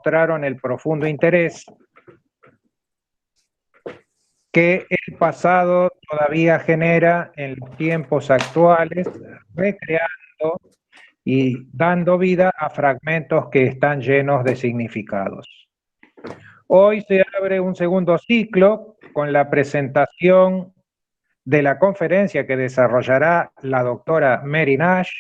mostraron el profundo interés que el pasado todavía genera en los tiempos actuales, recreando y dando vida a fragmentos que están llenos de significados. Hoy se abre un segundo ciclo con la presentación de la conferencia que desarrollará la doctora Mary Nash.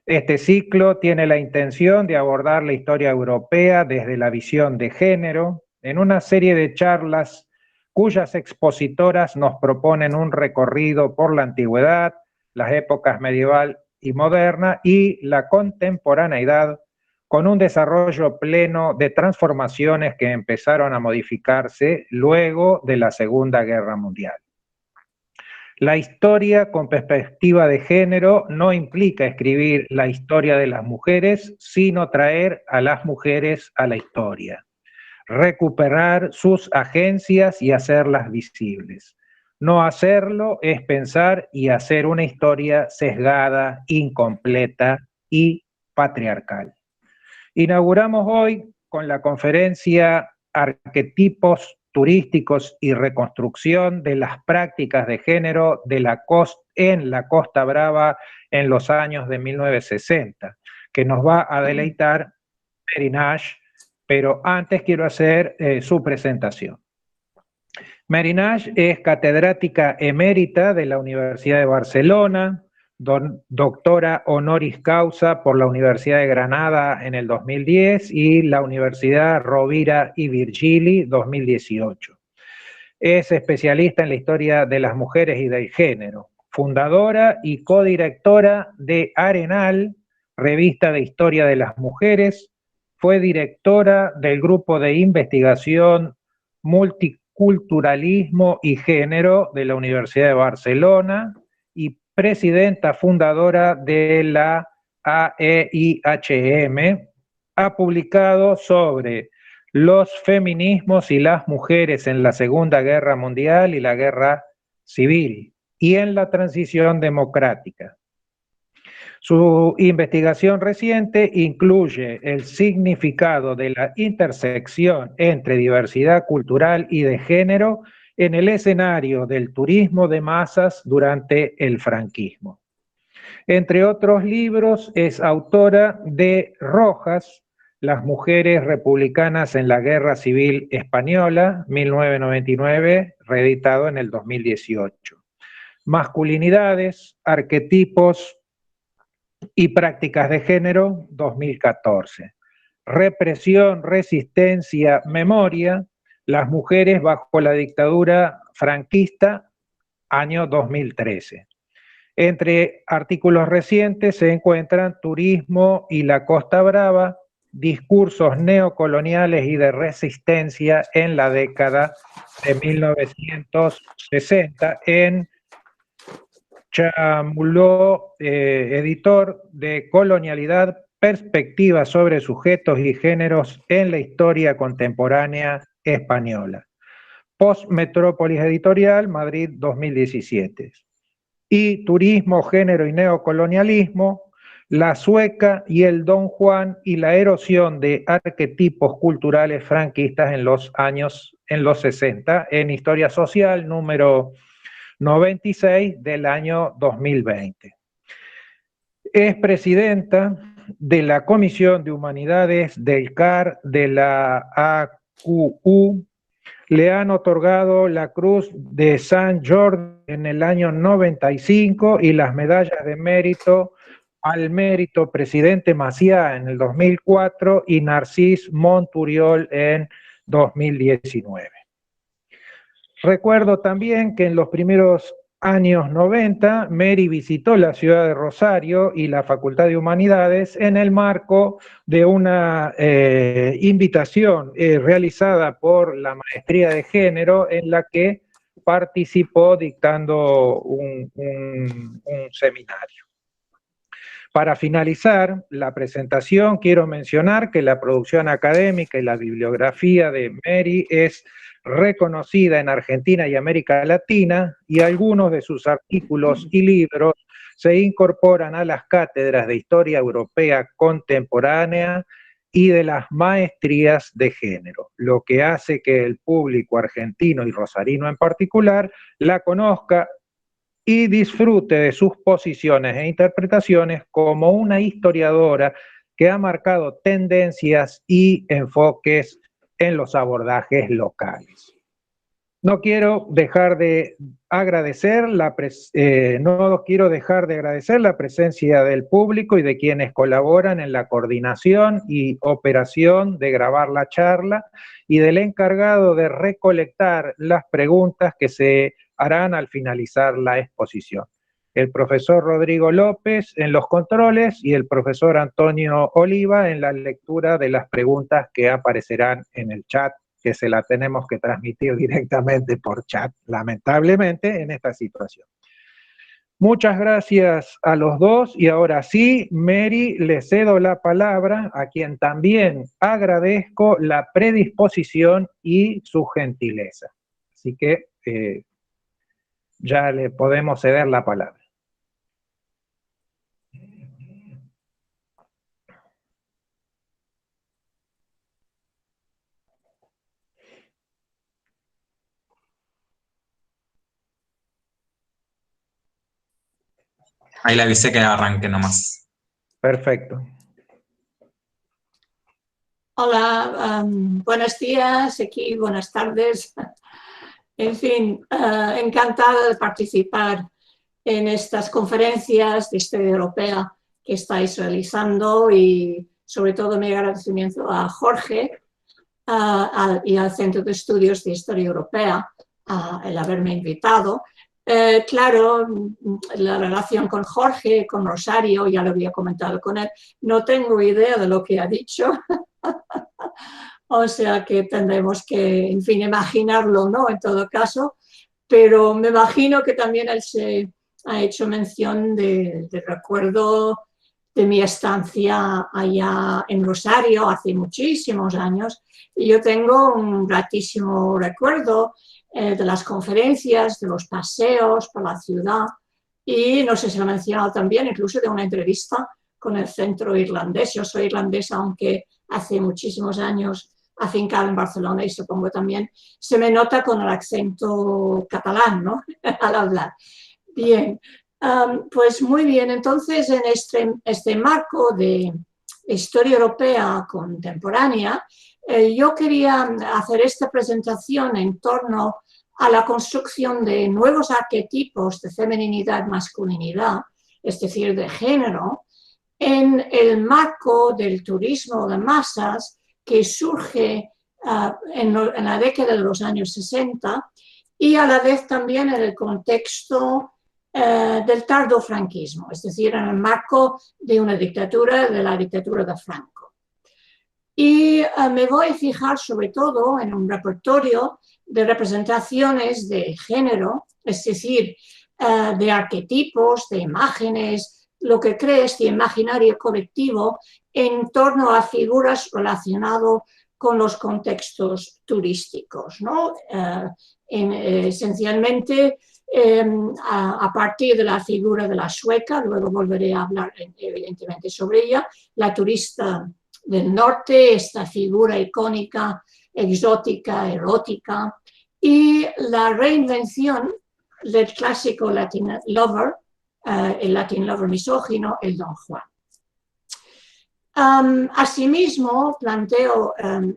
Este ciclo tiene la intención de abordar la historia europea desde la visión de género en una serie de charlas cuyas expositoras nos proponen un recorrido por la antigüedad, las épocas medieval y moderna y la contemporaneidad, con un desarrollo pleno de transformaciones que empezaron a modificarse luego de la Segunda Guerra Mundial. La historia con perspectiva de género no implica escribir la historia de las mujeres, sino traer a las mujeres a la historia, recuperar sus agencias y hacerlas visibles. No hacerlo es pensar y hacer una historia sesgada, incompleta y patriarcal. Inauguramos hoy con la conferencia Arquetipos turísticos y reconstrucción de las prácticas de género de en la Costa Brava en los años de 1960, que nos va a deleitar Mary Nash, pero antes quiero hacer su presentación. Mary Nash es catedrática emérita de la Universidad de Barcelona, doctora honoris causa por la Universidad de Granada en el 2010 y la Universidad Rovira i Virgili 2018. Es especialista en la historia de las mujeres y del género, fundadora y codirectora de Arenal, revista de historia de las mujeres. Fue directora del grupo de investigación Multiculturalismo y Género de la Universidad de Barcelona y presidenta fundadora de la AEIHM. Ha publicado sobre los feminismos y las mujeres en la Segunda Guerra Mundial y la Guerra Civil y en la transición democrática. Su investigación reciente incluye el significado de la intersección entre diversidad cultural y de género en el escenario del turismo de masas durante el franquismo. Entre otros libros, es autora de Rojas, Las mujeres republicanas en la Guerra Civil Española, 1999, reeditado en el 2018. Masculinidades, arquetipos y prácticas de género, 2014. Represión, resistencia, memoria, las mujeres bajo la dictadura franquista, año 2013. Entre artículos recientes se encuentran Turismo y la Costa Brava, discursos neocoloniales y de resistencia en la década de 1960 en Chamuló, editor de Colonialidad, perspectivas sobre sujetos y géneros en la historia contemporánea española. Postmetrópolis Editorial, Madrid 2017. Y Turismo, Género y Neocolonialismo, La Sueca y el Don Juan y la erosión de arquetipos culturales franquistas en los 60, en Historia Social, número 96 del año 2020. Es presidenta de la Comisión de Humanidades del CAR de la AQU. Le han otorgado la Cruz de San Jordi en el año 95 y las medallas de mérito al mérito Presidente Maciá en el 2004 y Narcís Monturiol en 2019. Recuerdo también que en los primeros años 90, Mary visitó la ciudad de Rosario y la Facultad de Humanidades en el marco de una invitación realizada por la Maestría de Género en la que participó dictando un seminario. Para finalizar la presentación, quiero mencionar que la producción académica y la bibliografía de Mary es reconocida en Argentina y América Latina, y algunos de sus artículos y libros se incorporan a las cátedras de Historia Europea Contemporánea y de las maestrías de género, lo que hace que el público argentino y rosarino en particular la conozca y disfrute de sus posiciones e interpretaciones como una historiadora que ha marcado tendencias y enfoques en los abordajes locales. No quiero dejar de agradecer la presencia del público y de quienes colaboran en la coordinación y operación de grabar la charla y del encargado de recolectar las preguntas que se harán al finalizar la exposición. El profesor Rodrigo López en los controles y el profesor Antonio Oliva en la lectura de las preguntas que aparecerán en el chat, que se la tenemos que transmitir directamente por chat, lamentablemente, en esta situación. Muchas gracias a los dos y ahora sí, Mary, le cedo la palabra, a quien también agradezco la predisposición y su gentileza. Así que ya le podemos ceder la palabra. Ahí le avisé que arranque nomás. Perfecto. Hola, buenos días, aquí, buenas tardes. En fin, encantada de participar en estas conferencias de historia europea que estáis realizando y sobre todo mi agradecimiento a Jorge y al Centro de Estudios de Historia Europea el haberme invitado. Claro, la relación con Jorge, con Rosario, ya lo había comentado con él, no tengo idea de lo que ha dicho. O sea que tendremos que, en fin, imaginarlo, ¿no? En todo caso, pero me imagino que también él se ha hecho mención del recuerdo de mi estancia allá en Rosario hace muchísimos años, y yo tengo un gratísimo recuerdo de las conferencias, de los paseos por la ciudad, y no sé si lo he mencionado también, incluso de una entrevista con el Centro Irlandés. Yo soy irlandesa, aunque hace muchísimos años afincada en Barcelona, y supongo también se me nota con el acento catalán, ¿no? Al hablar. Bien, pues muy bien. Entonces, en este marco de historia europea contemporánea, yo quería hacer esta presentación en torno a la construcción de nuevos arquetipos de femeninidad, masculinidad, es decir, de género, en el marco del turismo de masas que surge en la década de los años 60 y a la vez también en el contexto del tardofranquismo, es decir, en el marco de una dictadura, de la dictadura de Franco. Y me voy a fijar sobre todo en un repertorio de representaciones de género, es decir, de arquetipos, de imágenes, lo que crea este imaginario colectivo en torno a figuras relacionadas con los contextos turísticos, ¿no? Esencialmente, a partir de la figura de la sueca, luego volveré a hablar evidentemente sobre ella, la turista del norte, esta figura icónica, exótica, erótica, y la reinvención del clásico Latin lover, el Latin lover misógino, el Don Juan. Asimismo, planteo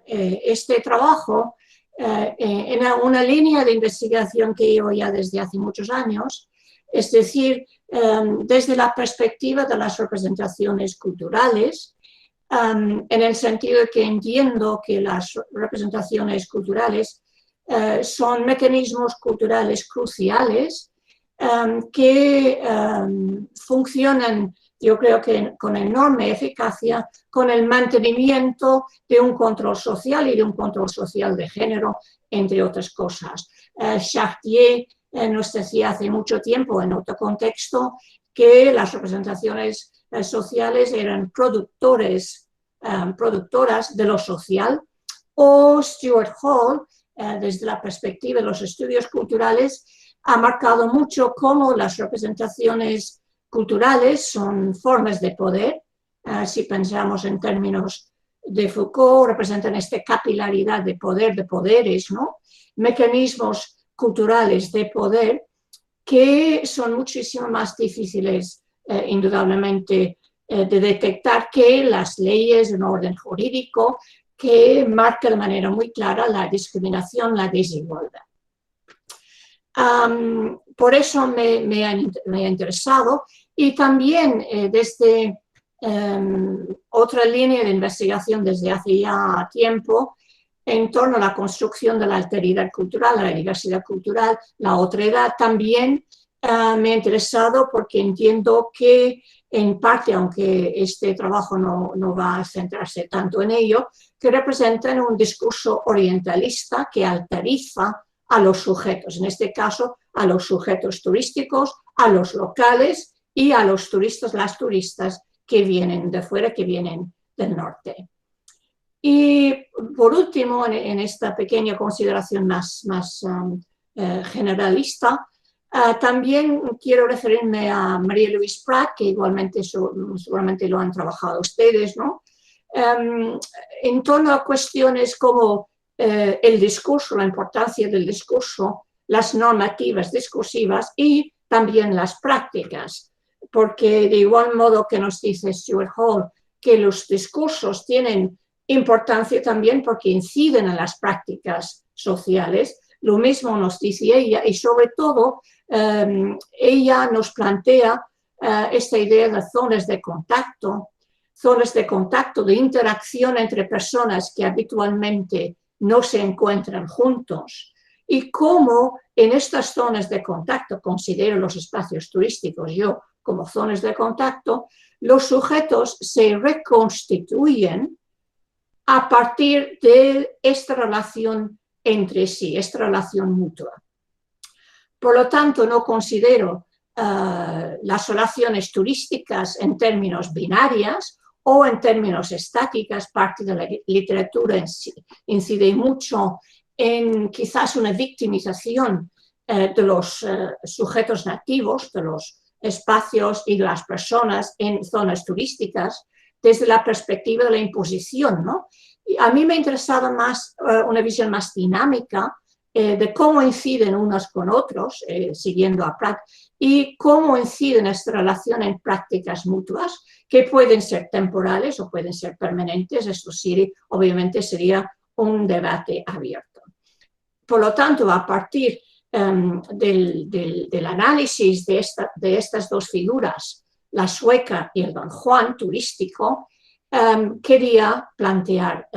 este trabajo en una línea de investigación que llevo ya desde hace muchos años, es decir, desde la perspectiva de las representaciones culturales, en el sentido de que entiendo que las representaciones culturales son mecanismos culturales cruciales que funcionan, yo creo que con enorme eficacia, con el mantenimiento de un control social y de un control social de género, entre otras cosas. Chartier nos decía hace mucho tiempo, en otro contexto, que las representaciones sociales eran productoras de lo social, o Stuart Hall, desde la perspectiva de los estudios culturales, ha marcado mucho cómo las representaciones culturales son formas de poder, si pensamos en términos de Foucault representan esta capilaridad de poder, de poderes, ¿no? Mecanismos culturales de poder que son muchísimo más difíciles, indudablemente, de detectar que las leyes de un orden jurídico que marca de manera muy clara la discriminación, la desigualdad. Por eso me ha interesado, y también desde otra línea de investigación desde hace ya tiempo en torno a la construcción de la alteridad cultural, la diversidad cultural, la otredad, también me ha interesado porque entiendo que en parte, aunque este trabajo no va a centrarse tanto en ello, que representan un discurso orientalista que alteriza a los sujetos, en este caso a los sujetos turísticos, a los locales y a los turistas, las turistas que vienen de fuera, que vienen del norte. Y por último, en esta pequeña consideración más generalista, también quiero referirme a Marie-Louise Prat, que igualmente seguramente lo han trabajado ustedes, ¿no? En torno a cuestiones como el discurso, la importancia del discurso, las normativas discursivas y también las prácticas, porque de igual modo que nos dice Stuart Hall que los discursos tienen importancia también porque inciden en las prácticas sociales, lo mismo nos dice ella, y sobre todo ella nos plantea esta idea de zonas de contacto, de interacción entre personas que habitualmente no se encuentran juntos, y cómo en estas zonas de contacto, considero los espacios turísticos yo como zonas de contacto, los sujetos se reconstituyen a partir de esta relación entre sí, esta relación mutua. Por lo tanto, no considero las relaciones turísticas en términos binarias o en términos estáticas. Parte de la literatura incide mucho en quizás una victimización de los sujetos nativos, de los espacios y de las personas en zonas turísticas, desde la perspectiva de la imposición, ¿no? Y a mí me interesaba más una visión más dinámica de cómo inciden unos con otros, siguiendo a Prat, y cómo inciden esta relación en prácticas mutuas, que pueden ser temporales o pueden ser permanentes. Esto sí, obviamente sería un debate abierto. Por lo tanto, a partir del análisis de estas dos figuras, la sueca y el Don Juan turístico, quería plantear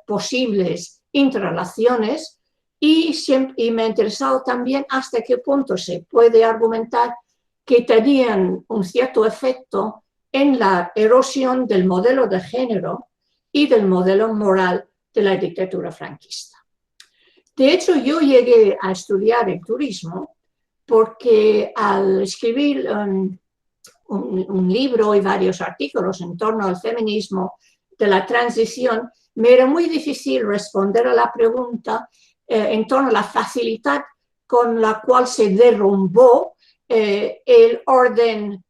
posibles interrelaciones y me ha interesado también hasta qué punto se puede argumentar que tenían un cierto efecto en la erosión del modelo de género y del modelo moral de la dictadura franquista. De hecho, yo llegué a estudiar el turismo porque al escribir un libro y varios artículos en torno al feminismo de la transición, me era muy difícil responder a la pregunta en torno a la facilidad con la cual se derrumbó el orden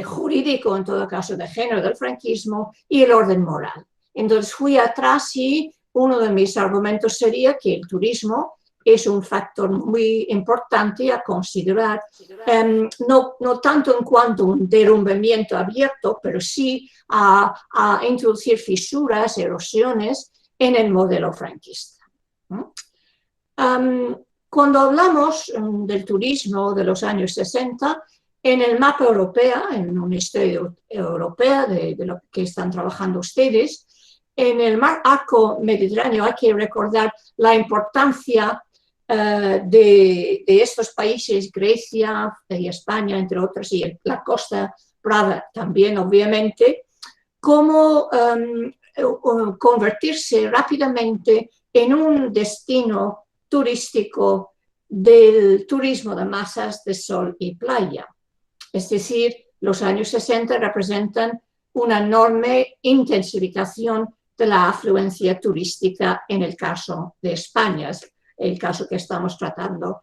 jurídico, en todo caso de género del franquismo, y el orden moral. Entonces fui atrás y uno de mis argumentos sería que el turismo es un factor muy importante a considerar, no tanto en cuanto a un derrumbamiento abierto, pero sí a introducir fisuras, erosiones en el modelo franquista. Cuando hablamos del turismo de los años 60, en el mapa europeo, en una historia europea de lo que están trabajando ustedes, en el arco mediterráneo hay que recordar la importancia de estos países, Grecia y España, entre otros, y la Costa Brava también, obviamente, cómo convertirse rápidamente en un destino turístico del turismo de masas de sol y playa. Es decir, los años 60 representan una enorme intensificación de la afluencia turística en el caso de España, el caso que estamos tratando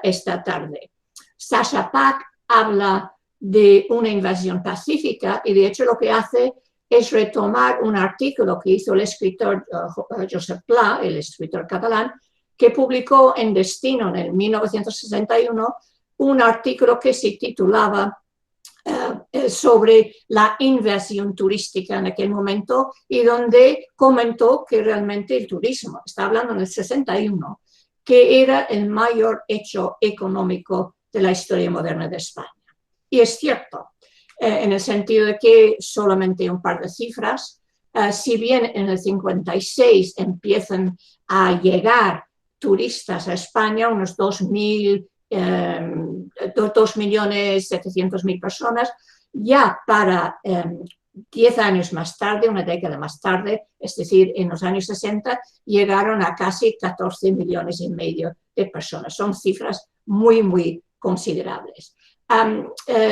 esta tarde. Sasha Pack habla de una invasión pacífica y de hecho lo que hace es retomar un artículo que hizo el escritor Josep Pla, el escritor catalán, que publicó en Destino en el 1961 un artículo que se titulaba sobre la inversión turística en aquel momento y donde comentó que realmente el turismo, está hablando en el 61, que era el mayor hecho económico de la historia moderna de España. Y es cierto, en el sentido de que solamente un par de cifras, si bien en el 56 empiezan a llegar turistas a España, unos 2.700.000 personas, ya para 10 años más tarde, una década más tarde, es decir, en los años 60, llegaron a casi 14,5 millones de personas. Son cifras muy, muy considerables.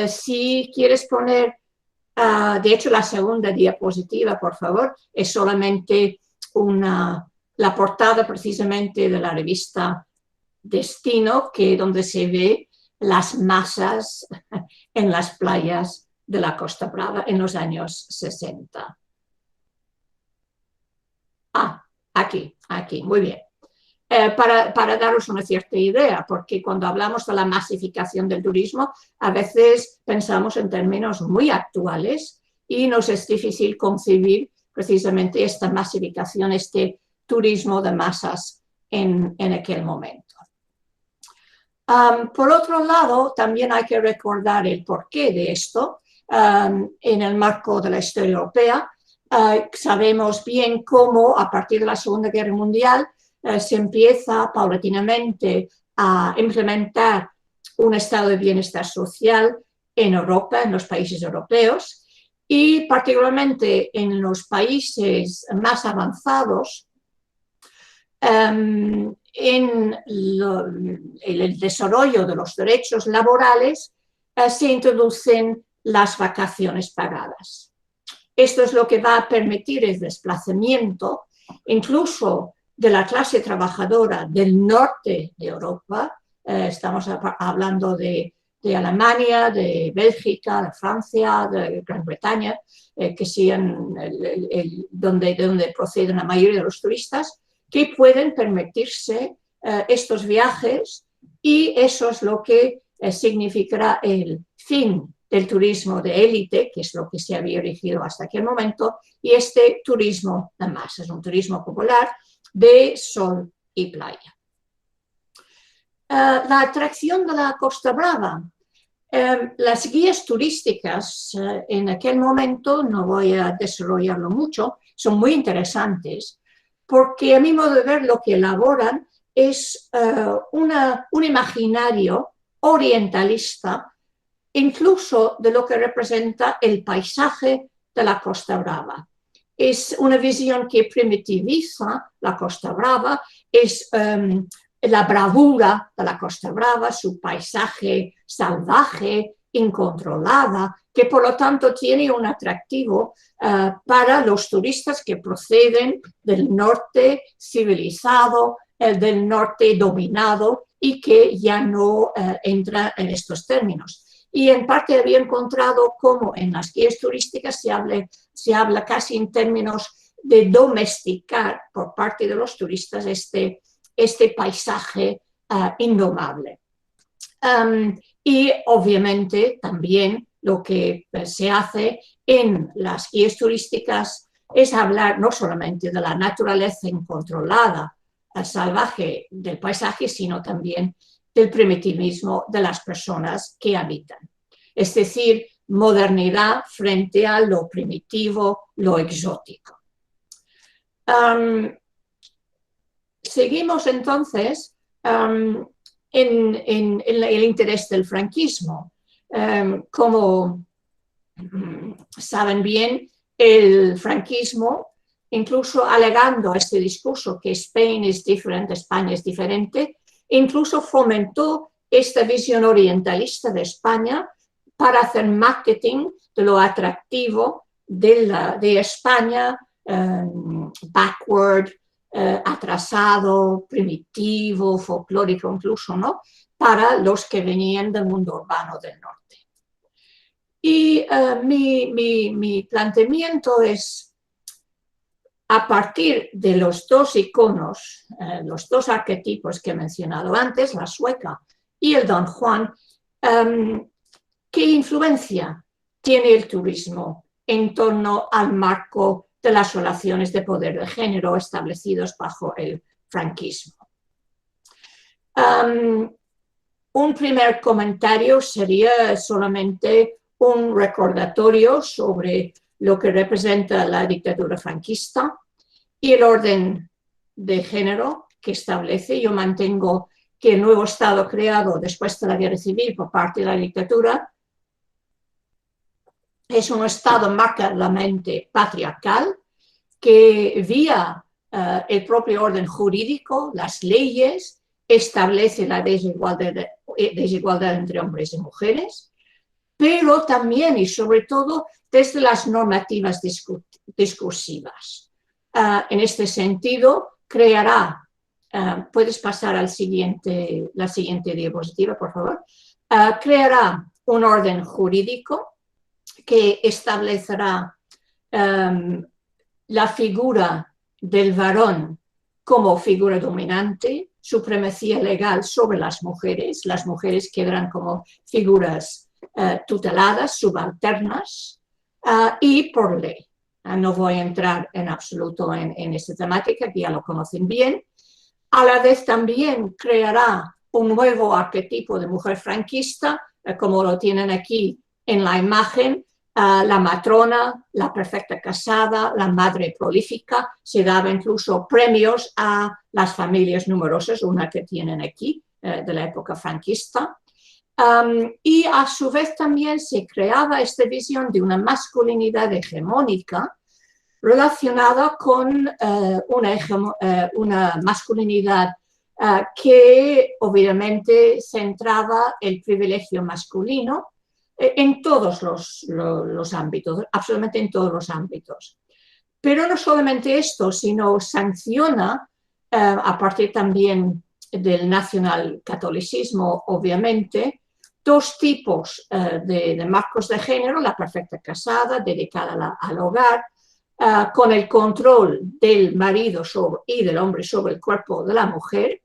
Si quieres poner, de hecho, la segunda diapositiva, por favor, es solamente la portada precisamente de la revista Destino, donde se ve las masas en las playas de la Costa Brava en los años 60. Aquí, muy bien. Para daros una cierta idea, porque cuando hablamos de la masificación del turismo, a veces pensamos en términos muy actuales y nos es difícil concebir precisamente esta masificación, este turismo de masas en aquel momento. Por otro lado, también hay que recordar el porqué de esto en el marco de la historia europea. Sabemos bien cómo a partir de la Segunda Guerra Mundial se empieza paulatinamente a implementar un estado de bienestar social en Europa, en los países europeos, y particularmente en los países más avanzados, en el desarrollo de los derechos laborales se introducen las vacaciones pagadas. Esto es lo que va a permitir el desplazamiento incluso de la clase trabajadora del norte de Europa. Estamos hablando de Alemania, de Bélgica, de Francia, de Gran Bretaña, que sean donde proceden la mayoría de los turistas, que pueden permitirse estos viajes, y eso es lo que significará el fin del turismo de élite, que es lo que se había erigido hasta aquel momento, y este turismo de masas, un turismo popular de sol y playa. La atracción de la Costa Brava. Las guías turísticas en aquel momento, no voy a desarrollarlo mucho, son muy interesantes, porque a mi modo de ver lo que elaboran es un imaginario orientalista, incluso de lo que representa el paisaje de la Costa Brava. Es una visión que primitiviza la Costa Brava, es la bravura de la Costa Brava, su paisaje salvaje, incontrolada, que por lo tanto tiene un atractivo para los turistas que proceden del norte civilizado, del norte dominado, y que ya no entra en estos términos. Y en parte había encontrado cómo en las guías turísticas se habla casi en términos de domesticar por parte de los turistas este paisaje indomable. Y obviamente también lo que se hace en las guías turísticas es hablar no solamente de la naturaleza incontrolada, salvaje del paisaje, sino también del primitivismo de las personas que habitan. Es decir, modernidad frente a lo primitivo, lo exótico. Seguimos entonces en el interés del franquismo. Como saben bien, el franquismo, incluso alegando este discurso que Spain is different, España es diferente, incluso fomentó esta visión orientalista de España para hacer marketing de lo atractivo de España, backward, atrasado, primitivo, folclórico incluso, ¿no?, para los que venían del mundo urbano del norte. Y mi planteamiento es, a partir de los dos iconos, los dos arquetipos que he mencionado antes, la sueca y el Don Juan, ¿qué influencia tiene el turismo en torno al marco de las relaciones de poder de género establecidos bajo el franquismo? Un primer comentario sería solamente un recordatorio sobre lo que representa la dictadura franquista y el orden de género que establece. Yo mantengo que el nuevo Estado creado después de la Guerra Civil por parte de la dictadura es un Estado marcadamente patriarcal que vía el propio orden jurídico, las leyes, establece la desigualdad entre hombres y mujeres, pero también y sobre todo desde las normativas discursivas. En este sentido, creará, puedes pasar a la siguiente diapositiva, por favor, creará un orden jurídico que establecerá la figura del varón como figura dominante, supremacía legal sobre las mujeres quedarán como figuras tuteladas, subalternas y por ley. No voy a entrar en absoluto en esta temática, que ya lo conocen bien. A la vez también creará un nuevo arquetipo de mujer franquista, como lo tienen aquí en la imagen, la matrona, la perfecta casada, la madre prolífica. Se daba incluso premios a las familias numerosas, una que tienen aquí, de la época franquista. Y a su vez también se creaba esta visión de una masculinidad hegemónica relacionada con una masculinidad que obviamente centraba el privilegio masculino en todos los ámbitos, absolutamente en todos los ámbitos. Pero no solamente esto, sino sanciona, a partir también del nacionalcatolicismo, obviamente, dos tipos de marcos de género: la perfecta casada, dedicada al hogar, con el control del marido y del hombre sobre el cuerpo de la mujer,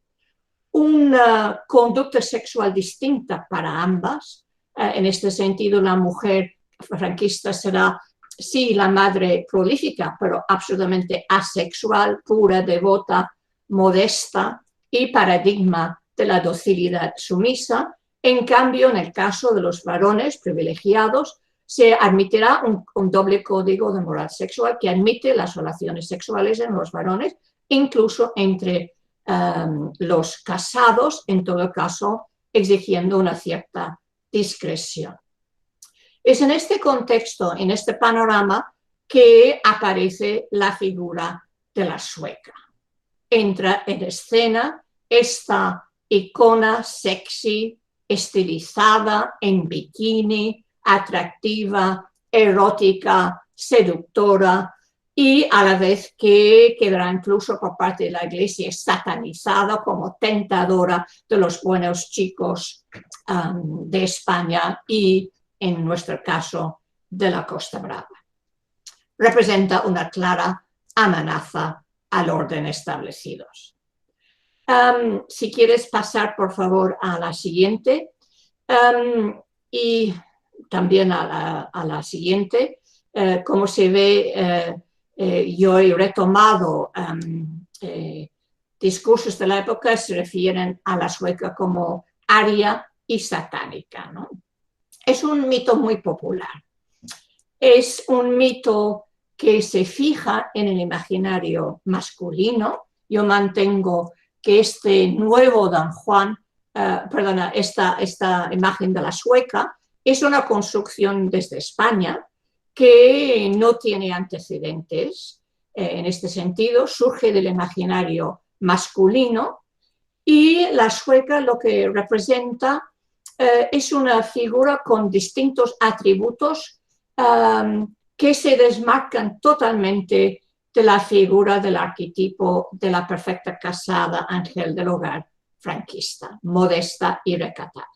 una conducta sexual distinta para ambas. En este sentido, la mujer franquista será, sí, la madre prolífica, pero absolutamente asexual, pura, devota, modesta y paradigma de la docilidad sumisa. En cambio, en el caso de los varones privilegiados, se admitirá un doble código de moral sexual que admite las relaciones sexuales en los varones, incluso entre los casados, en todo caso, exigiendo una cierta discreción. Es en este contexto, en este panorama, que aparece la figura de la sueca. Entra en escena esta icona sexy, estilizada, en bikini, atractiva, erótica, seductora, y a la vez que quedará incluso por parte de la Iglesia satanizada como tentadora de los buenos chicos de España y, en nuestro caso, de la Costa Brava. Representa una clara amenaza al orden establecidos. Si quieres pasar, por favor, a la siguiente. Y también a la siguiente. Como se ve, yo he retomado discursos de la época que se refieren a la sueca como aria y satánica, ¿no? Es un mito muy popular. Es un mito que se fija en el imaginario masculino. Yo mantengo que este nuevo Don Juan, esta imagen de la sueca, es una construcción desde España que no tiene antecedentes. En este sentido, surge del imaginario masculino, y la sueca lo que representa es una figura con distintos atributos que se desmarcan totalmente de la figura del arquetipo de la perfecta casada, ángel del hogar franquista, modesta y recatada.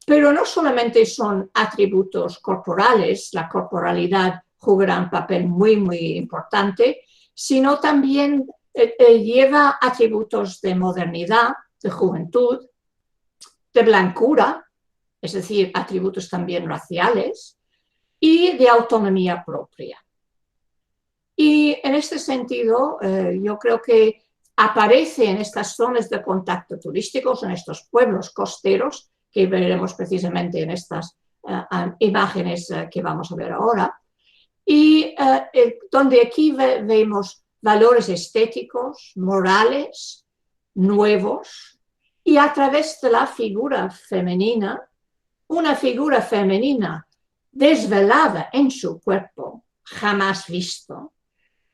Pero no solamente son atributos corporales, la corporalidad jugará un papel muy, muy importante, sino también lleva atributos de modernidad, de juventud, de blancura, es decir, atributos también raciales, y de autonomía propia. Y en este sentido, yo creo que aparece en estas zonas de contacto turísticos, en estos pueblos costeros, que veremos precisamente en estas imágenes que vamos a ver ahora, y donde aquí vemos valores estéticos, morales, nuevos, y a través de la figura femenina, una figura femenina desvelada en su cuerpo, jamás visto,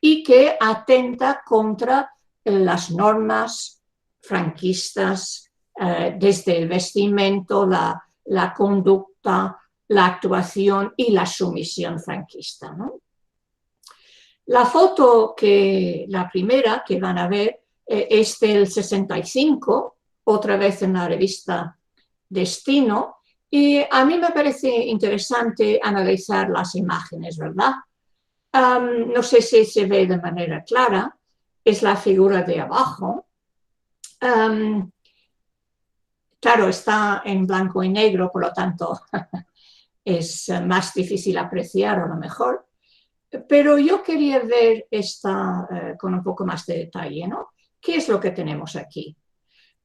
y que atenta contra las normas franquistas, desde el vestimento, la conducta, la actuación y la sumisión franquista, ¿no? La foto la primera que van a ver es del 65, otra vez en la revista Destino, y a mí me parece interesante analizar las imágenes, ¿verdad? No sé si se ve de manera clara, es la figura de abajo. Claro, está en blanco y negro, por lo tanto es más difícil apreciar a lo mejor, pero yo quería ver esta con un poco más de detalle, ¿no? ¿Qué es lo que tenemos aquí?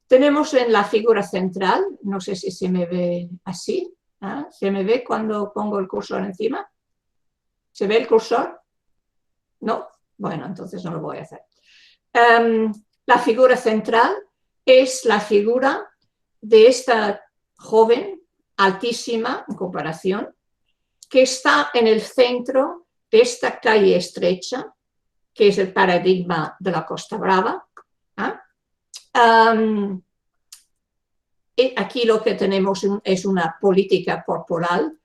Tenemos en la figura central, no sé si se me ve así, ¿eh? ¿Se me ve cuando pongo el cursor encima? ¿Se ve el cursor? No, bueno, entonces no lo voy a hacer. La figura central es la figura de esta joven, altísima en comparación, que está en el centro de esta calle estrecha, que es el paradigma de la Costa Brava. Aquí lo que tenemos es una política corporal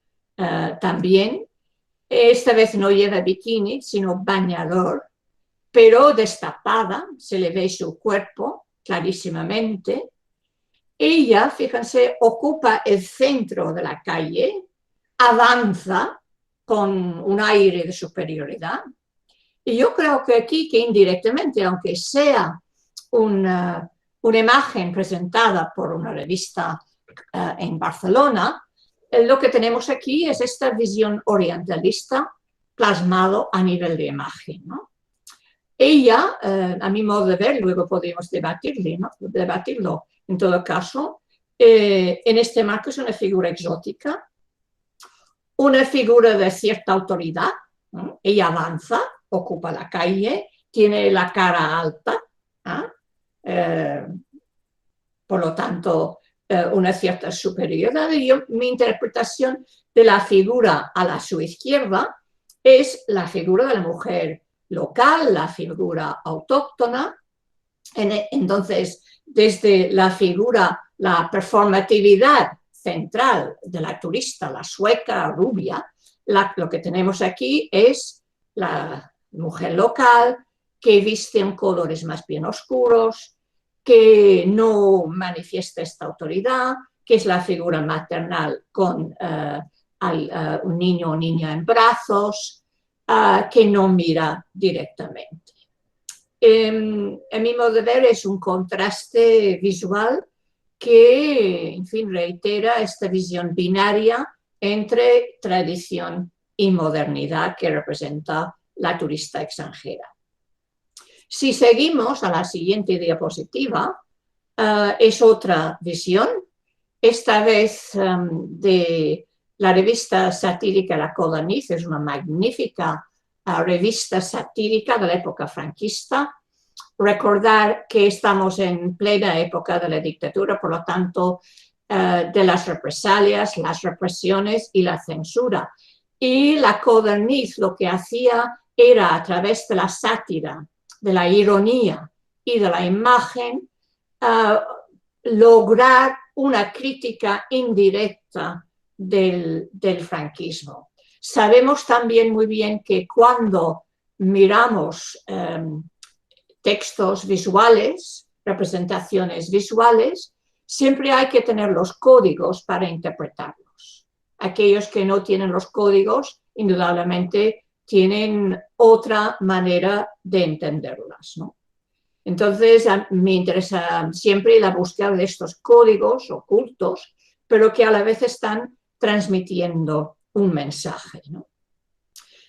también. Esta vez no lleva bikini, sino bañador, pero destapada, se le ve su cuerpo clarísimamente. Ella, fíjense, ocupa el centro de la calle, avanza con un aire de superioridad. Y yo creo que aquí, que indirectamente, aunque sea una imagen presentada por una revista en Barcelona, lo que tenemos aquí es esta visión orientalista plasmado a nivel de imagen, ¿no? Ella, a mi modo de ver, luego podemos debatirlo en todo caso, en este marco es una figura exótica, una figura de cierta autoridad, ¿no? Ella avanza, ocupa la calle, tiene la cara alta, por lo tanto, una cierta superioridad. Y mi interpretación de la figura a su izquierda es la figura de la mujer local, la figura autóctona. Entonces, desde la figura, la performatividad central de la turista, la sueca rubia, lo que tenemos aquí es la mujer local que viste en colores más bien oscuros, que no manifiesta esta autoridad, que es la figura maternal con un niño o niña en brazos, que no mira directamente. En mi modo de ver es un contraste visual que, en fin, reitera esta visión binaria entre tradición y modernidad que representa la turista extranjera. Si seguimos a la siguiente diapositiva, es otra visión, esta vez de la revista satírica La Codorniz, es una magnífica revista satírica de la época franquista. Recordar que estamos en plena época de la dictadura, por lo tanto, de las represalias, las represiones y la censura. Y La Codorniz lo que hacía era, a través de la sátira, de la ironía y de la imagen, lograr una crítica indirecta del franquismo. Sabemos también muy bien que cuando miramos textos visuales, representaciones visuales, siempre hay que tener los códigos para interpretarlos. Aquellos que no tienen los códigos, indudablemente, tienen otra manera de entenderlas, ¿no? Entonces, me interesa siempre la búsqueda de estos códigos ocultos, pero que a la vez están transmitiendo un mensaje, ¿no?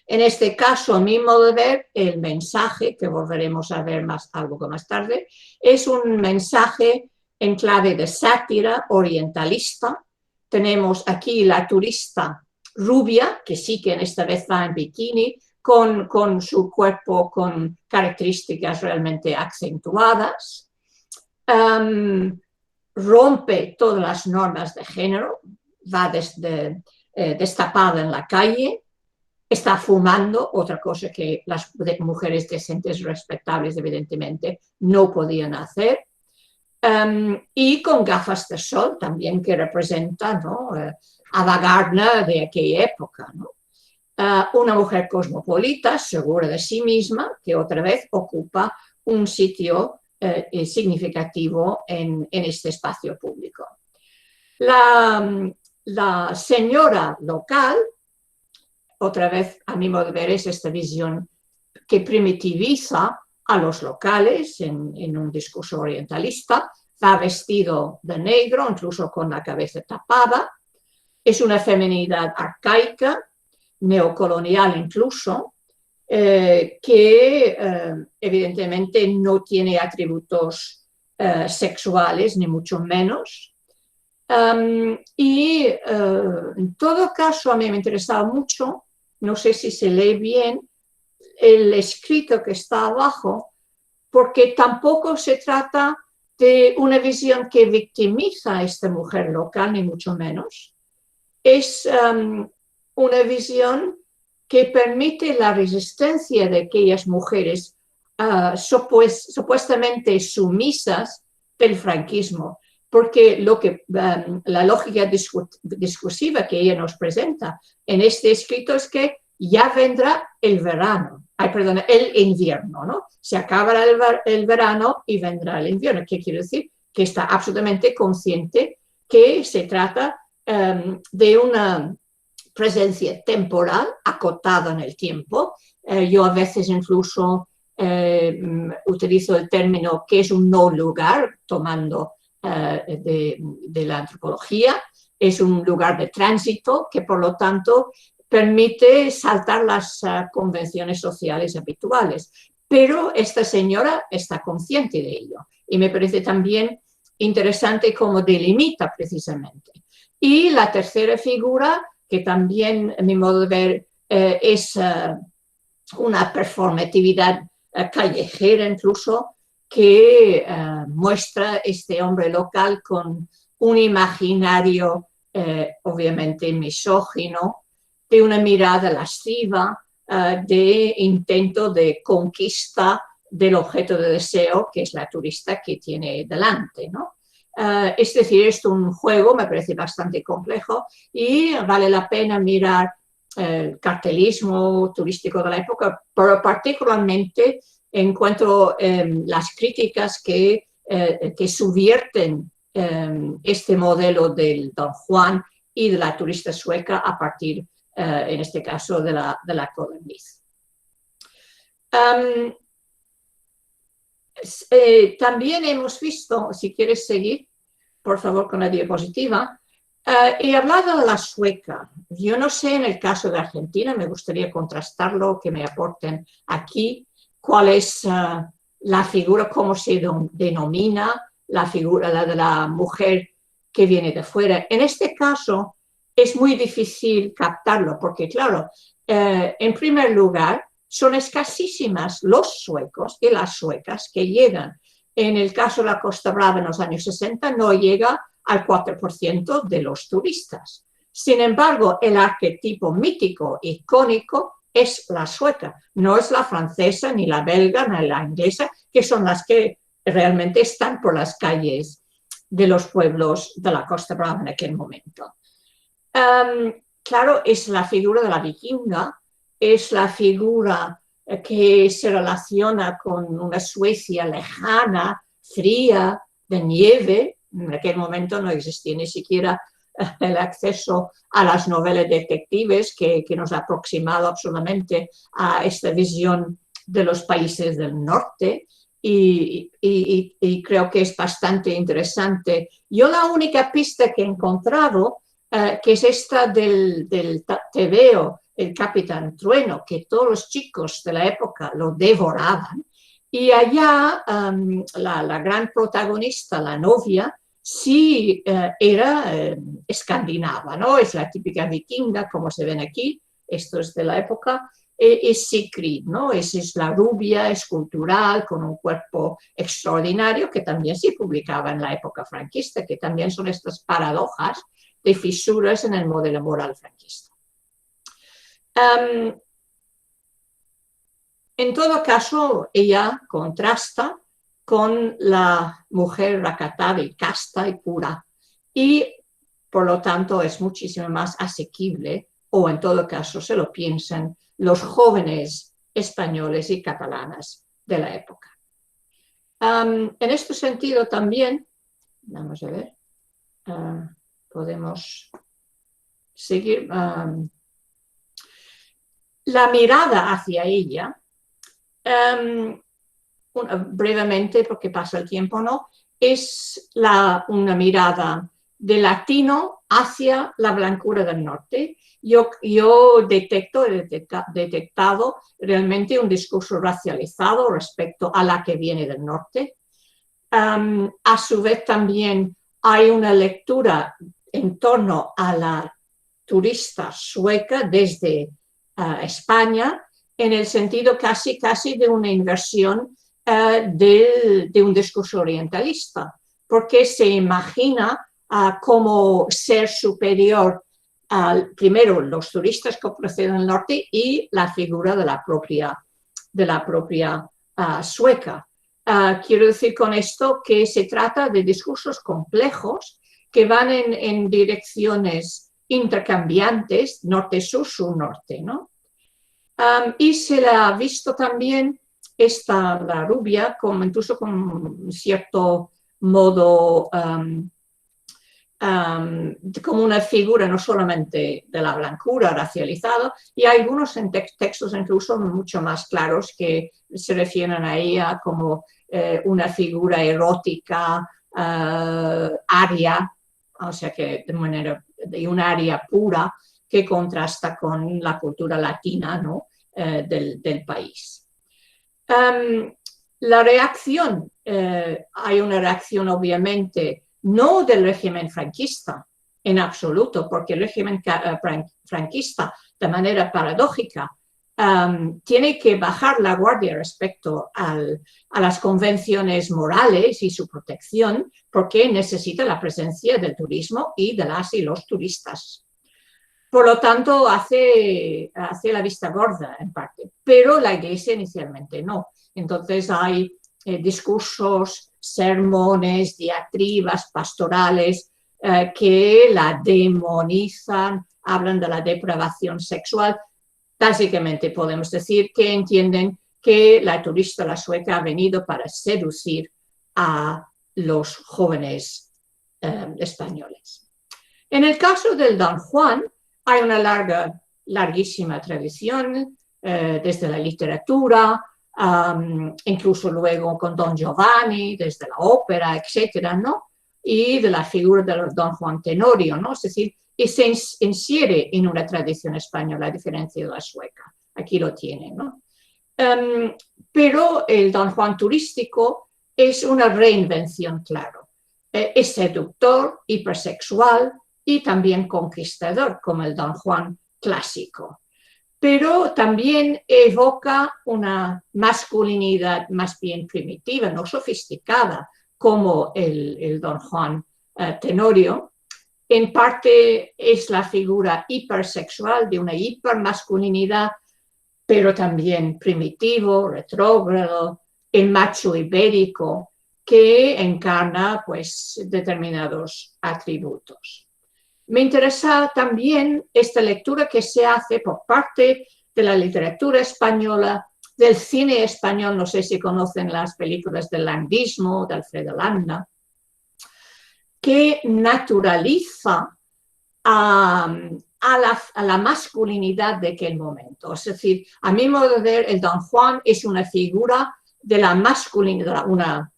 En este caso, a mi modo de ver, el mensaje, que volveremos a ver algo más tarde, es un mensaje en clave de sátira orientalista. Tenemos aquí la turista rubia, que sí que en esta vez va en bikini, con su cuerpo con características realmente acentuadas. Rompe todas las normas de género, va destapada en la calle, está fumando, otra cosa que las mujeres decentes, respetables, evidentemente, no podían hacer. Y con gafas de sol también, que representan, ¿no?, Ava Gardner de aquella época, ¿no? Una mujer cosmopolita, segura de sí misma, que otra vez ocupa un sitio significativo en este espacio público. La señora local, otra vez, a mi modo de ver, es esta visión que primitiviza a los locales en un discurso orientalista. Va vestido de negro, incluso con la cabeza tapada. Es una feminidad arcaica, neocolonial incluso, que evidentemente no tiene atributos sexuales, ni mucho menos. En todo caso, a mí me interesaba mucho, no sé si se lee bien, el escrito que está abajo, porque tampoco se trata de una visión que victimiza a esta mujer local, ni mucho menos. Es una visión que permite la resistencia de aquellas mujeres supuestamente sumisas del franquismo, porque la lógica discursiva que ella nos presenta en este escrito es que ya vendrá el el invierno, ¿no? Se acabará el verano y vendrá el invierno. ¿Qué quiere decir? Que está absolutamente consciente que se trata de una presencia temporal, acotada en el tiempo. Yo a veces incluso utilizo el término que es un no lugar, tomando de la antropología. Es un lugar de tránsito que, por lo tanto, permite saltar las convenciones sociales habituales. Pero esta señora está consciente de ello. Y me parece también interesante cómo delimita precisamente. Y la tercera figura, que también, a mi modo de ver, es una performatividad callejera incluso, que muestra este hombre local con un imaginario obviamente misógino, de una mirada lasciva, de intento de conquista del objeto de deseo, que es la turista que tiene delante, ¿no? Es decir, es un juego, me parece bastante complejo, y vale la pena mirar el cartelismo turístico de la época, pero particularmente encuentro las críticas que subvierten este modelo del Don Juan y de la turista sueca a partir, en este caso, de la codorniz. También hemos visto, si quieres seguir, por favor, con la diapositiva, he hablado de la sueca. Yo no sé, en el caso de Argentina, me gustaría contrastarlo, que me aporten aquí cuál es la figura, cómo se denomina la figura, la de la mujer que viene de fuera. En este caso es muy difícil captarlo porque, claro, en primer lugar, son escasísimas los suecos y las suecas que llegan. En el caso de la Costa Brava en los años 60 no llega al 4% de los turistas. Sin embargo, el arquetipo mítico, icónico, es la sueca, no es la francesa, ni la belga, ni la inglesa, que son las que realmente están por las calles de los pueblos de la Costa Brava en aquel momento. Claro, es la figura de la vikinga, es la figura que se relaciona con una Suecia lejana, fría, de nieve, En aquel momento no existía ni siquiera el acceso a las novelas detectives que nos ha aproximado absolutamente a esta visión de los países del norte. Y creo que es bastante interesante. Yo la única pista que he encontrado, que es esta del tebeo, el Capitán Trueno, que todos los chicos de la época lo devoraban, y allá la gran protagonista, la novia, sí era escandinava, ¿no? Es la típica vikinga, como se ven aquí, esto es de la época. Es Sigrid, ¿no? Es la rubia escultural con un cuerpo extraordinario que también se publicaba en la época franquista, que también son estas paradojas de fisuras en el modelo moral franquista. En todo caso, ella contrasta con la mujer racatada y casta y pura, y por lo tanto es muchísimo más asequible, o en todo caso se lo piensan los jóvenes españoles y catalanas de la época. En este sentido también, vamos a ver, podemos seguir. La mirada hacia ella, brevemente, porque pasa el tiempo, ¿no? Es una mirada de latino hacia la blancura del norte. Yo he detectado realmente un discurso racializado respecto a la que viene del norte. A su vez también hay una lectura en torno a la turista sueca desde España, en el sentido casi de una inversión de un discurso orientalista, porque se imagina como ser superior primero los turistas que proceden del norte y la figura de la propia sueca. Quiero decir con esto que se trata de discursos complejos que van en direcciones intercambiantes, norte-sur, sur-norte, ¿no? Y se la ha visto también la rubia, incluso con un cierto modo como una figura no solamente de la blancura racializada, y hay algunos textos incluso mucho más claros que se refieren a ella como una figura erótica, aria, o sea que de manera de un aria pura que contrasta con la cultura latina, ¿no? del país. La reacción, hay una reacción obviamente no del régimen franquista en absoluto, porque el régimen franquista, de manera paradójica, tiene que bajar la guardia respecto a las convenciones morales y su protección, porque necesita la presencia del turismo y de las y los turistas. Por lo tanto, hace la vista gorda en parte, pero la Iglesia inicialmente no. Entonces hay discursos, sermones, diatribas, pastorales que la demonizan, hablan de la depravación sexual. Básicamente podemos decir que entienden que la turista, la sueca, ha venido para seducir a los jóvenes españoles. En el caso del Don Juan, hay una larguísima tradición desde la literatura, incluso luego con Don Giovanni, desde la ópera, etcétera, ¿no? Y de la figura de Don Juan Tenorio, ¿no? Es decir, y se insiere en una tradición española a diferencia de la sueca. Aquí lo tienen, ¿no? Pero el Don Juan turístico es una reinvención, claro. Es seductor, hipersexual y también conquistador, como el Don Juan clásico. Pero también evoca una masculinidad más bien primitiva, no sofisticada, como el Don Juan Tenorio. En parte es la figura hipersexual de una hipermasculinidad, pero también primitivo, retrógrado, el macho ibérico, que encarna pues determinados atributos. Me interesa también esta lectura que se hace por parte de la literatura española, del cine español. No sé si conocen las películas del landismo, de Alfredo Landa. que naturaliza a la masculinidad de aquel momento. Es decir, a mi modo de ver, el Don Juan es una figura de la masculinidad, una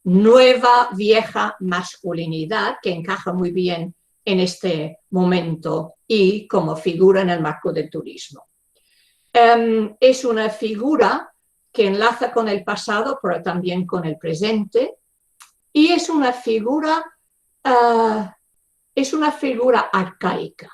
nueva, vieja masculinidad que encaja muy bien en este momento y como figura en el marco del turismo. Es una figura que enlaza con el pasado, pero también con el presente, y es una figura arcaica,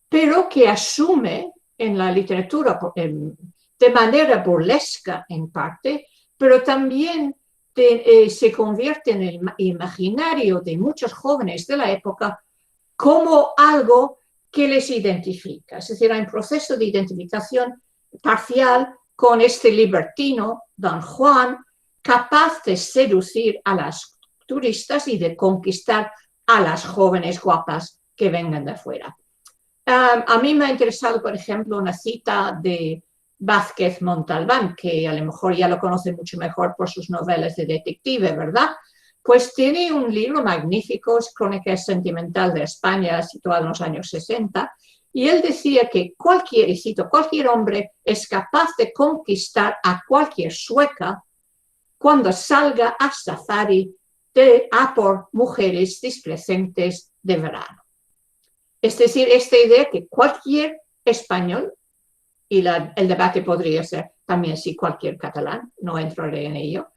pero que asume en la literatura de manera burlesca en parte, pero también se convierte en el imaginario de muchos jóvenes de la época como algo que les identifica. Es decir, hay un proceso de identificación parcial con este libertino, Don Juan, capaz de seducir a las turistas y de conquistar a las jóvenes guapas que vengan de afuera. A mí me ha interesado, por ejemplo, una cita de Vázquez Montalbán, que a lo mejor ya lo conoce mucho mejor por sus novelas de detective, ¿verdad? Pues tiene un libro magnífico, es Crónica Sentimental de España, situado en los años 60, y él decía que cualquier hombre es capaz de conquistar a cualquier sueca cuando salga a safari a por mujeres displecentes de verano. Es decir, esta idea que cualquier español, y el debate podría ser también si cualquier catalán, no entraré en ello,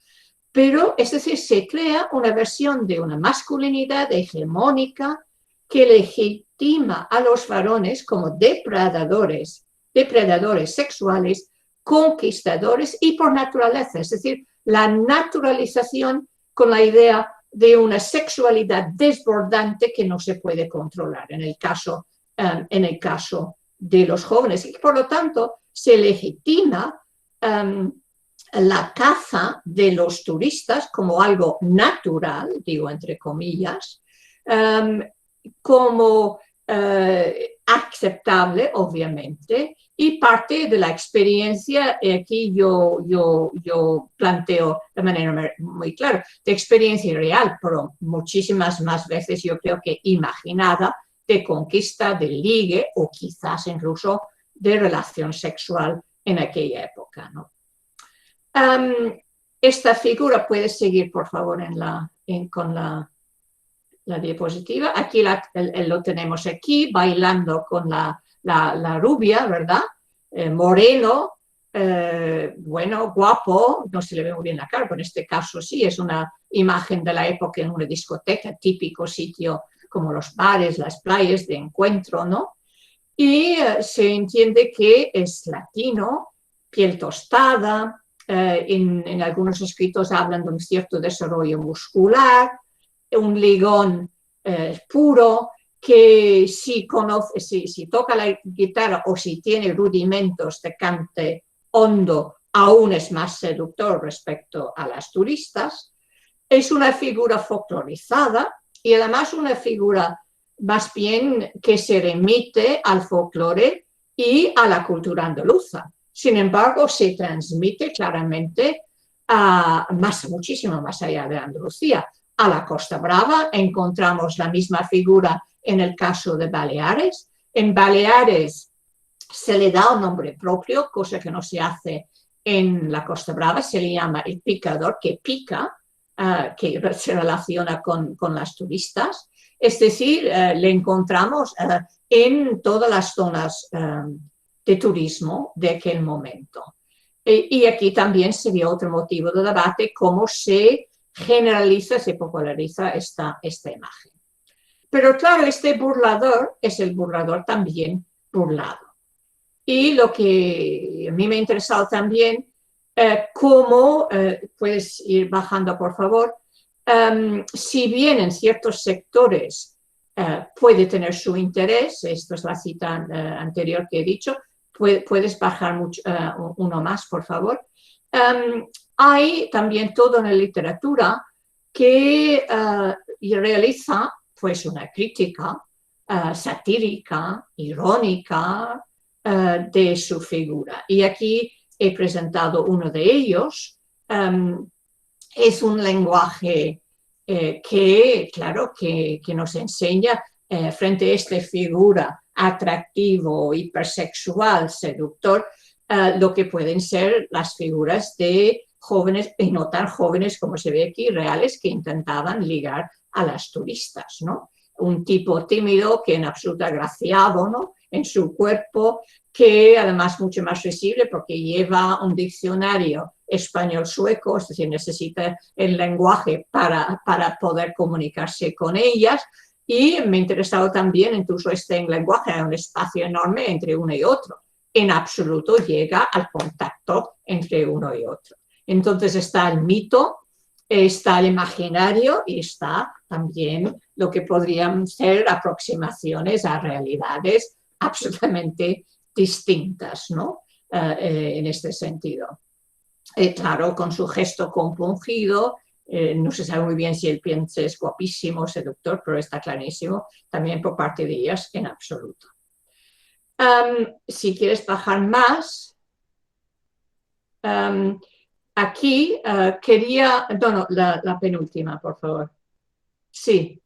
pero es decir, se crea una versión de una masculinidad hegemónica que legitima a los varones como depredadores sexuales, conquistadores y por naturaleza, es decir, la naturalización con la idea de una sexualidad desbordante que no se puede controlar en el caso de los jóvenes. Y por lo tanto, se legitima la caza de los turistas como algo natural, digo entre comillas, como aceptable, obviamente, y parte de la experiencia, aquí yo planteo de manera muy clara, de experiencia real, pero muchísimas más veces yo creo que imaginada, de conquista, de ligue o quizás incluso de relación sexual en aquella época, ¿no? Esta figura puede seguir, por favor, con la diapositiva. Aquí lo tenemos aquí, bailando con la rubia, ¿verdad? Moreno, bueno, guapo, no se le ve muy bien la cara, pero en este caso sí, es una imagen de la época en una discoteca, típico sitio como los bares, las playas de encuentro, ¿no? Y se entiende que es latino, piel tostada, en algunos escritos hablan de un cierto desarrollo muscular, un ligón puro, que si toca la guitarra o si tiene rudimentos de cante hondo, aún es más seductor respecto a las turistas. Es una figura folclorizada y además una figura más bien que se remite al folclore y a la cultura andaluza. Sin embargo, se transmite claramente muchísimo más allá de Andalucía. A la Costa Brava encontramos la misma figura en el caso de Baleares. En Baleares se le da un nombre propio, cosa que no se hace en la Costa Brava, se le llama el picador, que pica, que se relaciona con las turistas. Es decir, le encontramos en todas las zonas de turismo de aquel momento. Y aquí también sería otro motivo de debate, cómo se generaliza, se populariza esta imagen. Pero claro, este burlador es el burlador también burlado. Y lo que a mí me ha interesado también, cómo, puedes ir bajando por favor, si bien en ciertos sectores puede tener su interés, esto es la cita anterior que he dicho, puedes bajar uno más por favor, hay también toda una literatura que realiza pues una crítica satírica, irónica de su figura. Y aquí he presentado uno de ellos. Es un lenguaje que nos enseña frente a esta figura atractivo, hipersexual, seductor, lo que pueden ser las figuras de jóvenes, y no tan jóvenes como se ve aquí, reales, que intentaban ligar a las turistas, ¿no? Un tipo tímido que en absoluto agraciado, ¿no? En su cuerpo, que además mucho más visible porque lleva un diccionario español-sueco, es decir, necesita el lenguaje para poder comunicarse con ellas. Y me ha interesado también, incluso en lenguaje, hay un espacio enorme entre uno y otro. En absoluto llega al contacto entre uno y otro. Entonces está el mito, está el imaginario y está también lo que podrían ser aproximaciones a realidades absolutamente distintas, ¿no? En este sentido. Claro, con su gesto compungido, no se sabe muy bien si el piense es guapísimo, seductor, pero está clarísimo también por parte de ellas en absoluto. Si quieres bajar más, aquí quería... No, la penúltima, por favor. Sí.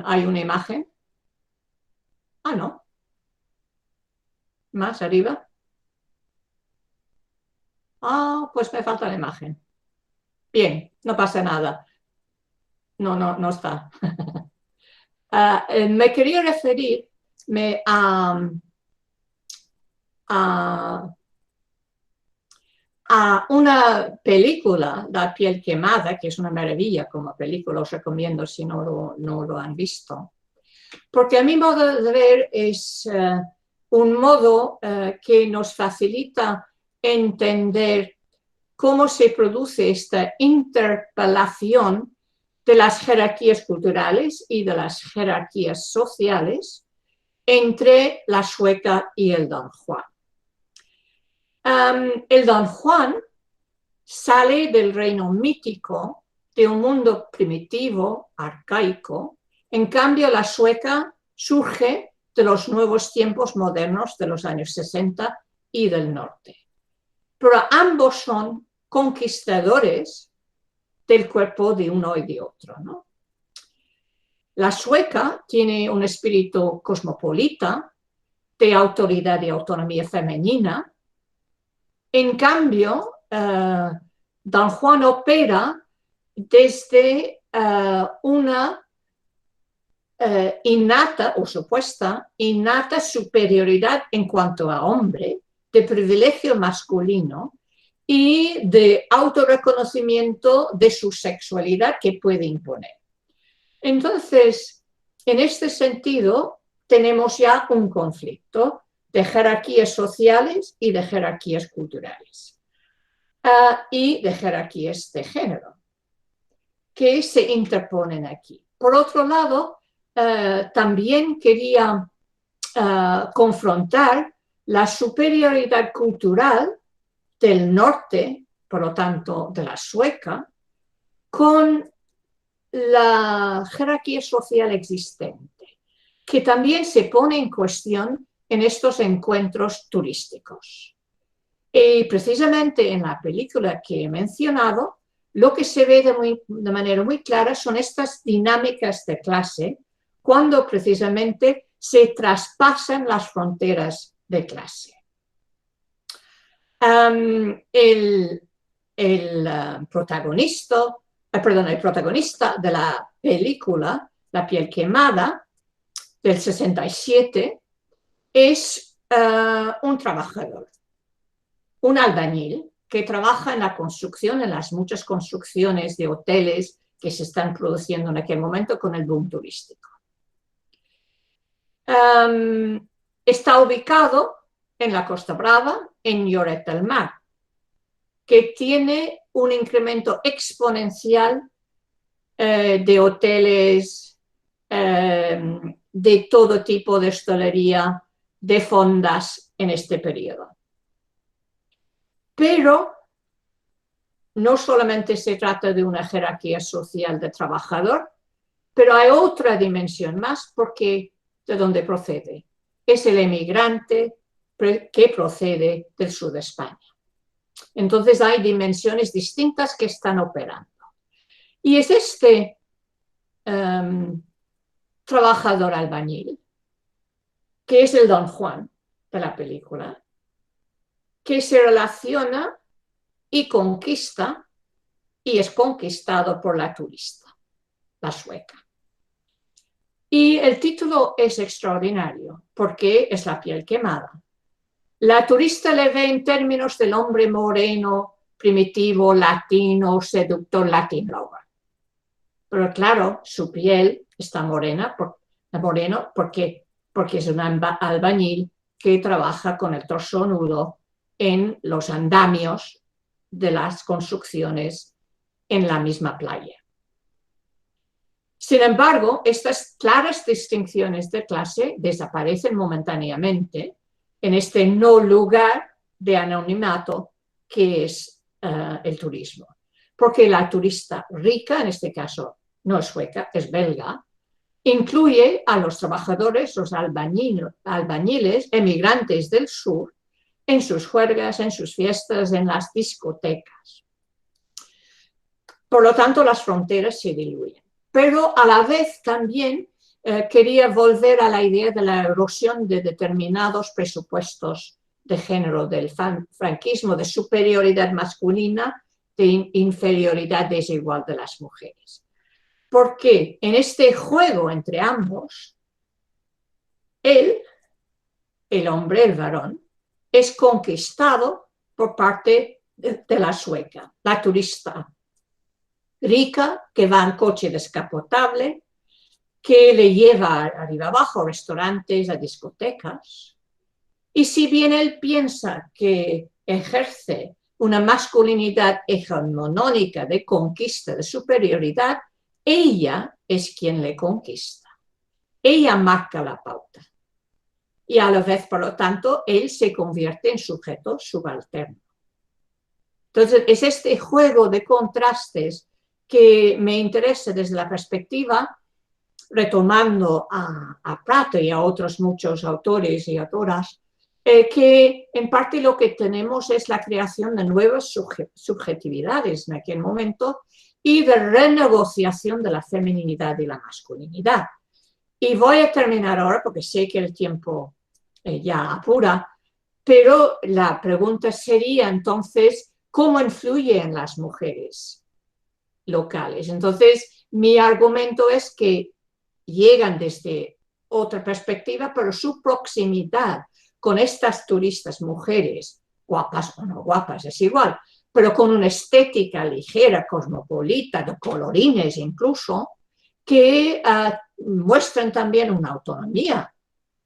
¿Hay una imagen? Ah, no. Más arriba. Ah, pues me falta la imagen. Bien, no pasa nada. No está. Me quería referir a una película, La piel quemada, que es una maravilla como película, os recomiendo si no lo han visto. Porque a mi modo de ver es un modo que nos facilita entender cómo se produce esta interpelación de las jerarquías culturales y de las jerarquías sociales entre la sueca y el Don Juan. El Don Juan sale del reino mítico, de un mundo primitivo, arcaico. En cambio, la sueca surge de los nuevos tiempos modernos de los años 60 y del norte. Pero ambos son conquistadores del cuerpo de uno y de otro, ¿no? La sueca tiene un espíritu cosmopolita, de autoridad y autonomía femenina. En cambio, Don Juan opera desde una innata o supuesta innata superioridad en cuanto a hombre, de privilegio masculino y de autorreconocimiento de su sexualidad que puede imponer. Entonces, en este sentido, tenemos ya un conflicto de jerarquías sociales y de jerarquías culturales y de jerarquías de género que se interponen aquí. Por otro lado, también quería confrontar la superioridad cultural del norte, por lo tanto de la sueca, con la jerarquía social existente, que también se pone en cuestión en estos encuentros turísticos. Y precisamente en la película que he mencionado, lo que se ve de manera muy clara son estas dinámicas de clase cuando precisamente se traspasan las fronteras de clase. El protagonista de la película La piel quemada, del 67, es un trabajador, un albañil que trabaja en la construcción, en las muchas construcciones de hoteles que se están produciendo en aquel momento con el boom turístico. Está ubicado en la Costa Brava, en Lloret del Mar, que tiene un incremento exponencial de hoteles, de todo tipo de hostelería, de fondas en este periodo. Pero no solamente se trata de una jerarquía social de trabajador, pero hay otra dimensión más, porque ¿de dónde procede? Es el emigrante que procede del sur de España. Entonces hay dimensiones distintas que están operando. Y es este trabajador albañil, que es el Don Juan de la película, que se relaciona y conquista y es conquistado por la turista, la sueca. Y el título es extraordinario porque es la piel quemada. La turista le ve en términos del hombre moreno, primitivo, latino, seductor, Latin lover. Pero claro, su piel está moreno porque es un albañil que trabaja con el torso nudo en los andamios de las construcciones en la misma playa. Sin embargo, estas claras distinciones de clase desaparecen momentáneamente en este no lugar de anonimato que es el turismo. Porque la turista rica, en este caso no es sueca, es belga, incluye a los trabajadores, los albañiles, emigrantes del sur, en sus juergas, en sus fiestas, en las discotecas. Por lo tanto, las fronteras se diluyen. Pero a la vez también quería volver a la idea de la erosión de determinados presupuestos de género del franquismo, de superioridad masculina, de inferioridad desigual de las mujeres. Porque en este juego entre ambos, él, el hombre, el varón, es conquistado por parte de la sueca, la turista rica, que va en coche descapotable, que le lleva arriba abajo a restaurantes, a discotecas. Y si bien él piensa que ejerce una masculinidad hegemonónica de conquista, de superioridad, ella es quien le conquista. Ella marca la pauta. Y a la vez, por lo tanto, él se convierte en sujeto subalterno. Entonces, es este juego de contrastes que me interesa desde la perspectiva, retomando a Prato y a otros muchos autores y autoras, que en parte lo que tenemos es la creación de nuevas subjetividades en aquel momento y de renegociación de la feminidad y la masculinidad. Y voy a terminar ahora porque sé que el tiempo ya apura, pero la pregunta sería entonces, ¿cómo influyen las mujeres locales? Entonces, mi argumento es que llegan desde otra perspectiva, pero su proximidad con estas turistas mujeres, guapas o no guapas, es igual, pero con una estética ligera, cosmopolita, de colorines incluso, que muestran también una autonomía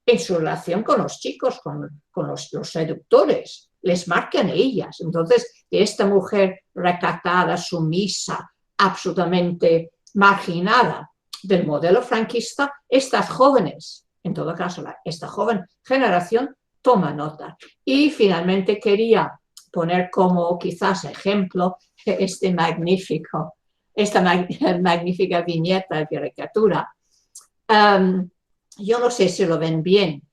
en su relación con los chicos, con los seductores, les marcan ellas. Entonces, esta mujer recatada, sumisa, absolutamente marginada del modelo franquista, estas jóvenes, en todo caso, esta joven generación toma nota. Y finalmente quería poner como quizás ejemplo esta magnífica viñeta de caricatura. Yo no sé si lo ven bien.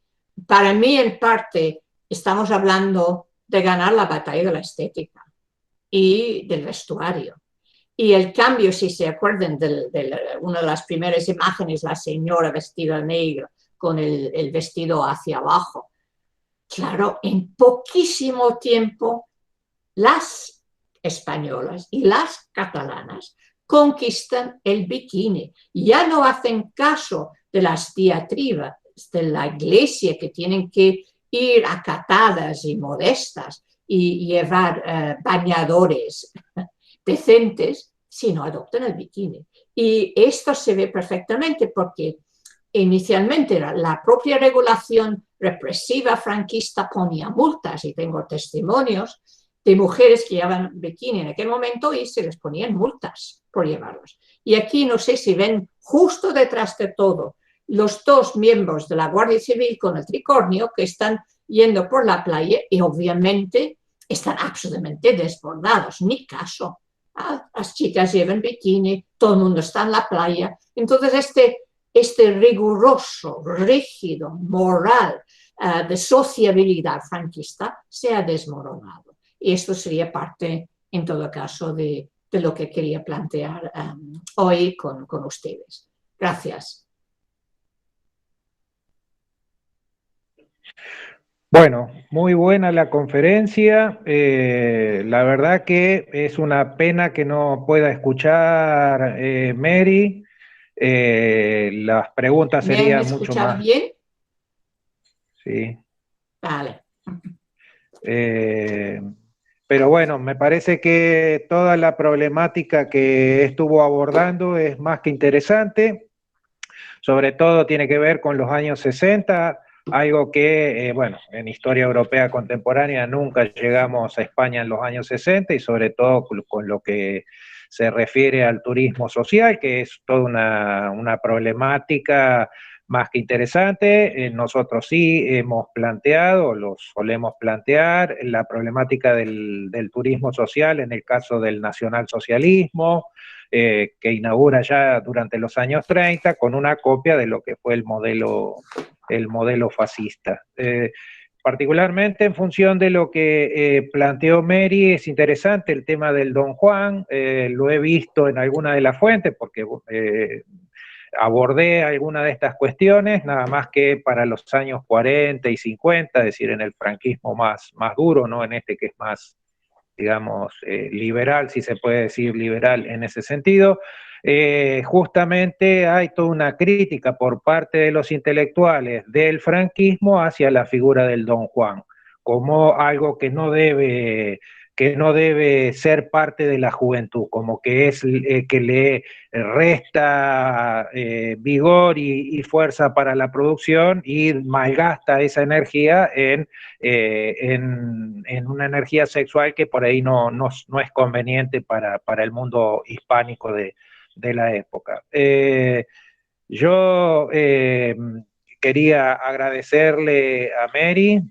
Para mí, en parte, estamos hablando de ganar la batalla de la estética y del vestuario. Y el cambio, si se acuerdan de una de las primeras imágenes, la señora vestida negro con el vestido hacia abajo. Claro, en poquísimo tiempo, las españolas y las catalanas conquistan el bikini. Ya no hacen caso de las diatribas de la iglesia que tienen que ir acatadas y modestas y llevar bañadores decentes, sino adoptan el bikini. Y esto se ve perfectamente porque inicialmente la propia regulación represiva franquista ponía multas, y tengo testimonios de mujeres que llevaban bikini en aquel momento y se les ponían multas por llevarlos. Y aquí no sé si ven justo detrás de todo los dos miembros de la Guardia Civil con el tricornio que están yendo por la playa y obviamente están absolutamente desbordados, ni caso. Las chicas llevan bikini, todo el mundo está en la playa. Entonces este riguroso, rígido, moral de sociabilidad franquista se ha desmoronado. Y esto sería parte, en todo caso, de de lo que quería plantear hoy con ustedes. Gracias. Bueno, muy buena la conferencia. La verdad que es una pena que no pueda escuchar Mary. Las preguntas ¿Me han serían mucho escuchado más. bien? Sí. Vale. Pero bueno, me parece que toda la problemática que estuvo abordando es más que interesante. Sobre todo tiene que ver con los años 60, algo que, bueno, en historia europea contemporánea nunca llegamos a España en los años 60 y sobre todo con lo que se refiere al turismo social, que es toda una problemática más que interesante. Nosotros sí hemos planteado, lo solemos plantear, la problemática del turismo social en el caso del nacionalsocialismo, que inaugura ya durante los años 30 con una copia de lo que fue el modelo fascista. Particularmente en función de lo que planteó Mary, es interesante el tema del Don Juan, lo he visto en alguna de las fuentes porque abordé alguna de estas cuestiones, nada más que para los años 40 y 50, es decir, en el franquismo más duro, no en este que es más, digamos, liberal, si se puede decir liberal en ese sentido. Justamente hay toda una crítica por parte de los intelectuales del franquismo hacia la figura del Don Juan, como algo que no debe ser parte de la juventud, como que es que le resta vigor y fuerza para la producción y malgasta esa energía en una energía sexual que por ahí no es conveniente para el mundo hispánico de la época. Yo quería agradecerle a Mary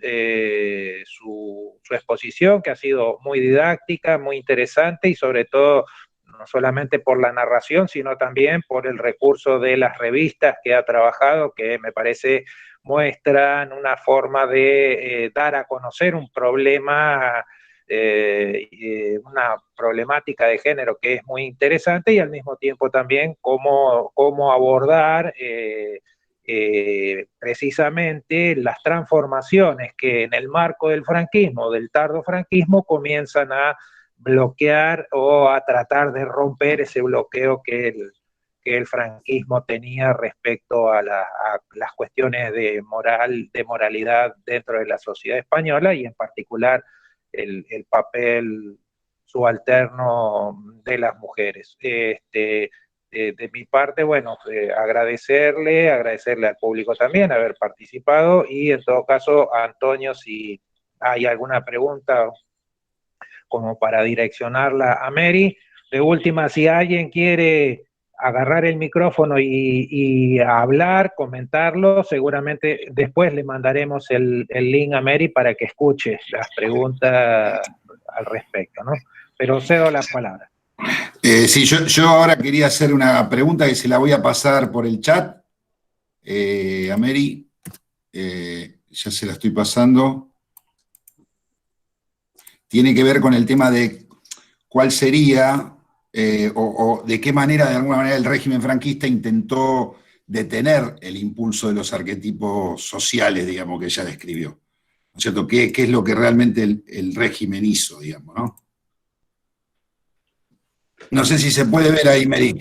su exposición, que ha sido muy didáctica, muy interesante y sobre todo no solamente por la narración, sino también por el recurso de las revistas que ha trabajado, que me parece muestran una forma de dar a conocer un problema, una problemática de género que es muy interesante y al mismo tiempo también cómo abordar precisamente las transformaciones que en el marco del franquismo, del tardofranquismo, comienzan a bloquear o a tratar de romper ese bloqueo que el franquismo tenía respecto a las cuestiones de moralidad dentro de la sociedad española y en particular el papel subalterno de las mujeres. De mi parte, bueno, agradecerle al público también haber participado y en todo caso, Antonio, si hay alguna pregunta como para direccionarla a Mary. De última, si alguien quiere agarrar el micrófono y hablar, comentarlo, seguramente después le mandaremos el link a Mary para que escuche las preguntas al respecto, ¿no? Pero cedo la palabra. Sí, yo ahora quería hacer una pregunta que se la voy a pasar por el chat a Mary. Ya se la estoy pasando. Tiene que ver con el tema de cuál sería o de qué manera, de alguna manera, el régimen franquista intentó detener el impulso de los arquetipos sociales, digamos, que ella describió. ¿No es cierto? ¿Qué es lo que realmente el régimen hizo, digamos, ¿no? No sé si se puede ver ahí, Mary.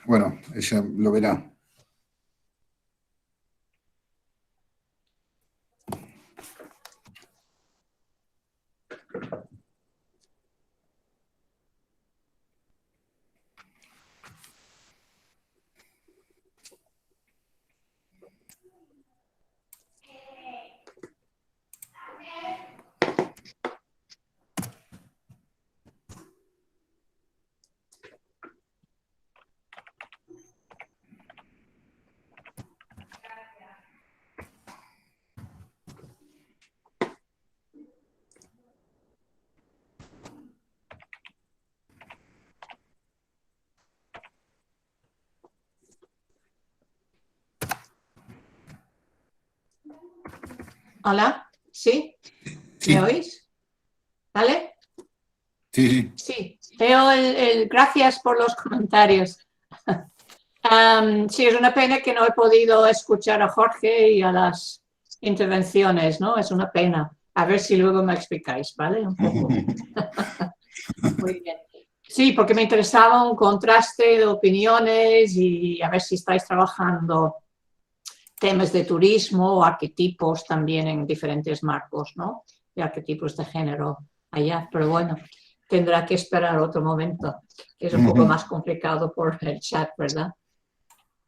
Bueno, ella lo verá. Hola, ¿sí? ¿Me oís? ¿Vale? Sí, sí. Sí, Gracias por los comentarios. Sí, es una pena que no he podido escuchar a Jorge y a las intervenciones, ¿no? Es una pena. A ver si luego me explicáis, ¿vale? Un poco. Muy bien. Sí, porque me interesaba un contraste de opiniones y a ver si estáis trabajando temas de turismo o arquetipos también en diferentes marcos, ¿no? De arquetipos de género allá. Pero bueno, tendrá que esperar otro momento, que es un poco más complicado por el chat, ¿verdad?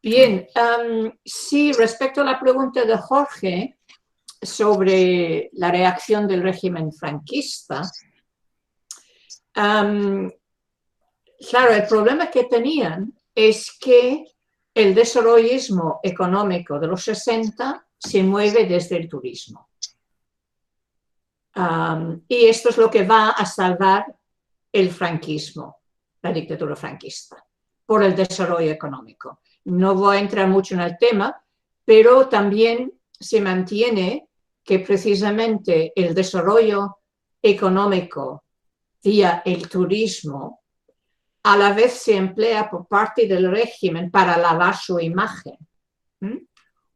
Bien, sí, respecto a la pregunta de Jorge sobre la reacción del régimen franquista, claro, el problema que tenían es que el desarrollismo económico de los 60 se mueve desde el turismo. Y esto es lo que va a salvar el franquismo, la dictadura franquista, por el desarrollo económico. No voy a entrar mucho en el tema, pero también se mantiene que precisamente el desarrollo económico vía el turismo a la vez se emplea por parte del régimen para lavar su imagen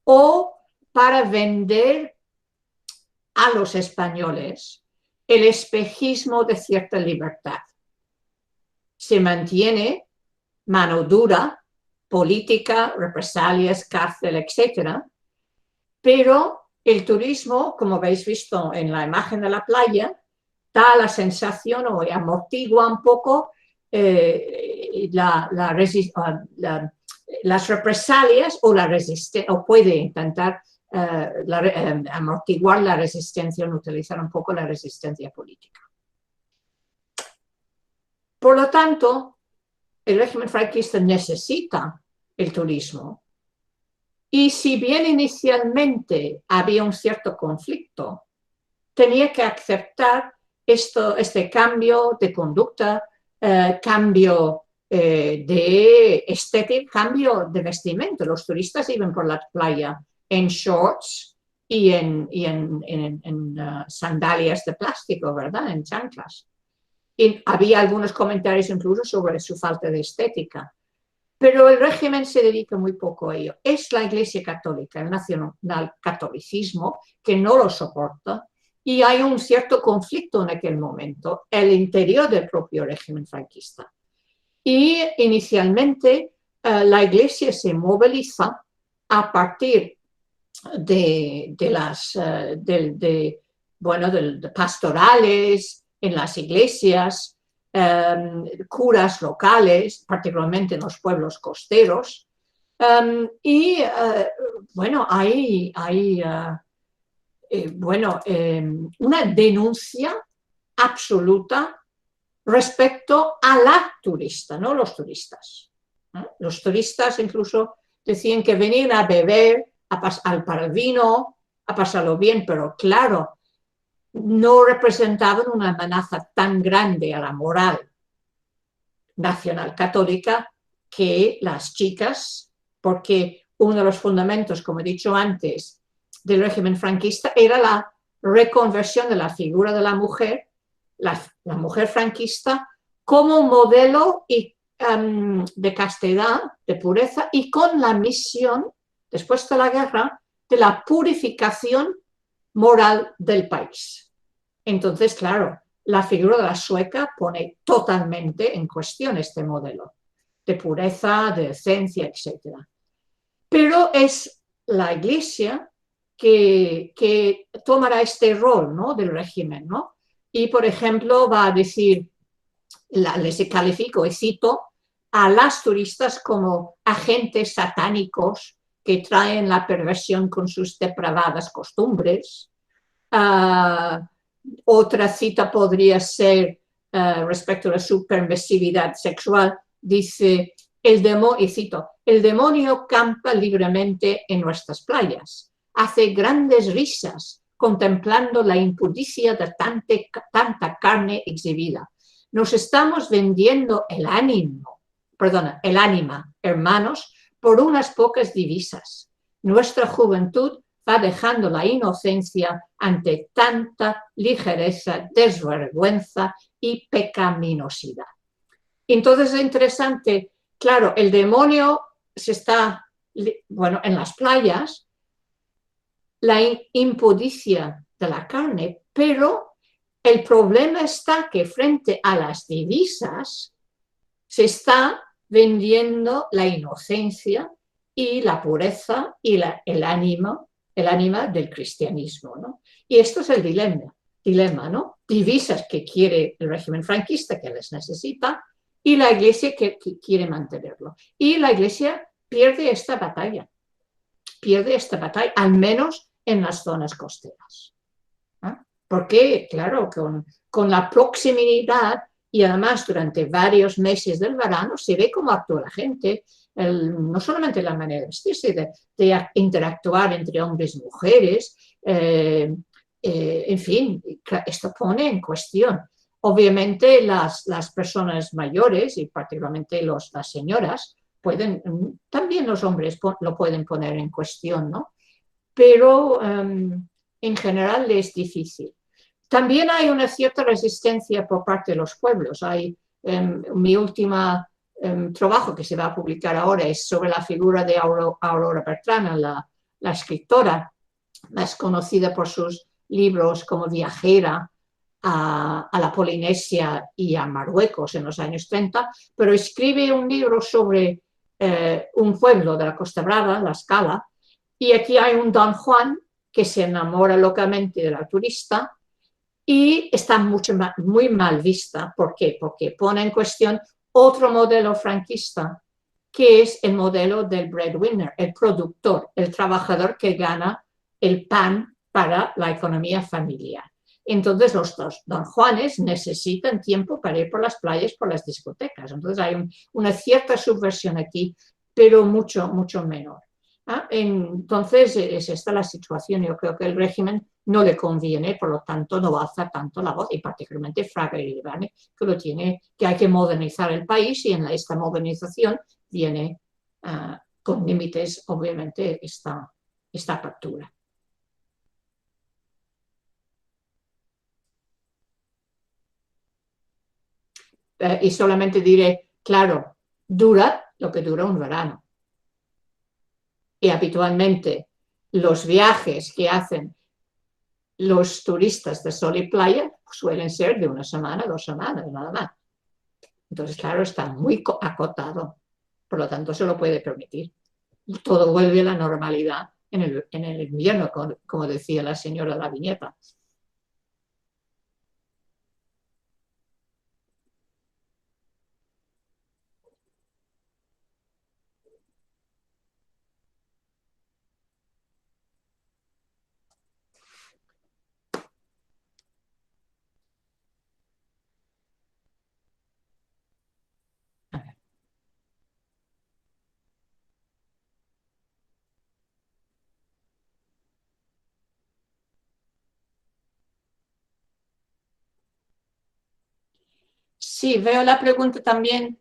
o para vender a los españoles el espejismo de cierta libertad. Se mantiene mano dura, política, represalias, cárcel, etc. Pero el turismo, como habéis visto en la imagen de la playa, da la sensación o amortigua un poco las represalias o la resistencia, o puede intentar amortiguar la resistencia, utilizar un poco la resistencia política. Por lo tanto, el régimen franquista necesita el turismo y si bien inicialmente había un cierto conflicto, tenía que aceptar este cambio de conducta, cambio de estética, cambio de vestimenta. Los turistas iban por la playa en shorts y en sandalias de plástico, ¿verdad? En chanclas. Y había algunos comentarios incluso sobre su falta de estética. Pero el régimen se dedica muy poco a ello. Es la Iglesia Católica, el nacional catolicismo, que no lo soporta y hay un cierto conflicto en aquel momento, el interior del propio régimen franquista. Y inicialmente la Iglesia se moviliza a partir de pastorales en las iglesias, curas locales, particularmente en los pueblos costeros, hay una denuncia absoluta respecto a la turista, no los turistas. Los turistas incluso decían que venían a beber, para el vino, a pasarlo bien, pero claro, no representaban una amenaza tan grande a la moral nacional católica que las chicas, porque uno de los fundamentos, como he dicho antes, del régimen franquista era la reconversión de la figura de la mujer, la mujer franquista, como modelo de castidad, de pureza, y con la misión, después de la guerra, de la purificación moral del país. Entonces, claro, la figura de la sueca pone totalmente en cuestión este modelo de pureza, de decencia, etc. Pero es la Iglesia que tomará este rol, ¿no?, del régimen, ¿no? Y, por ejemplo, va a decir, les califico y cito a las turistas como agentes satánicos que traen la perversión con sus depravadas costumbres. Otra cita podría ser respecto a su permisividad sexual. Dice, y cito, el demonio campa libremente en nuestras playas, hace grandes risas contemplando la impudicia de tanta carne exhibida. Nos estamos vendiendo el ánima, hermanos, por unas pocas divisas. Nuestra juventud va dejando la inocencia ante tanta ligereza, desvergüenza y pecaminosidad. Entonces es interesante, claro, el demonio se está, bueno, en las playas, la impudicia de la carne, pero el problema está que frente a las divisas se está vendiendo la inocencia y la pureza y el ánima del cristianismo, ¿no? Y esto es el dilema, ¿no? Divisas que quiere el régimen franquista, que les necesita, y la Iglesia que quiere mantenerlo. Y la Iglesia pierde esta batalla, al menos en las zonas costeras. ¿Ah? Porque, claro, con la proximidad y además durante varios meses del verano se ve cómo actúa la gente, no solamente la manera de vestirse, de interactuar entre hombres y mujeres, en fin, esto pone en cuestión. Obviamente las personas mayores y particularmente las señoras también los hombres lo pueden poner en cuestión, ¿no? Pero en general es difícil. También hay una cierta resistencia por parte de los pueblos. Mi último trabajo que se va a publicar ahora es sobre la figura de Aurora Bertrana, la escritora más conocida por sus libros como viajera a la Polinesia y a Marruecos en los años 30, pero escribe un libro sobre un pueblo de la Costa Brava, La Scala, y aquí hay un Don Juan que se enamora locamente de la turista y está muy mal vista. ¿Por qué? Porque pone en cuestión otro modelo franquista, que es el modelo del breadwinner, el productor, el trabajador que gana el pan para la economía familiar. Entonces los Don Juanes necesitan tiempo para ir por las playas, por las discotecas. Entonces hay una cierta subversión aquí, pero mucho, mucho menor. Entonces es esta la situación. Yo creo que el régimen no le conviene, por lo tanto no alza tanto la voz, y particularmente Fraga Iribarne, que hay que modernizar el país, y en esta modernización viene con límites, obviamente, esta apertura. Y solamente diré, claro, dura lo que dura un verano. Y habitualmente los viajes que hacen los turistas de sol y playa suelen ser de una semana, 2 semanas, nada más. Entonces, claro, está muy acotado. Por lo tanto, se lo puede permitir. Todo vuelve a la normalidad en el invierno, como decía la señora de la viñeta. Sí, veo la pregunta también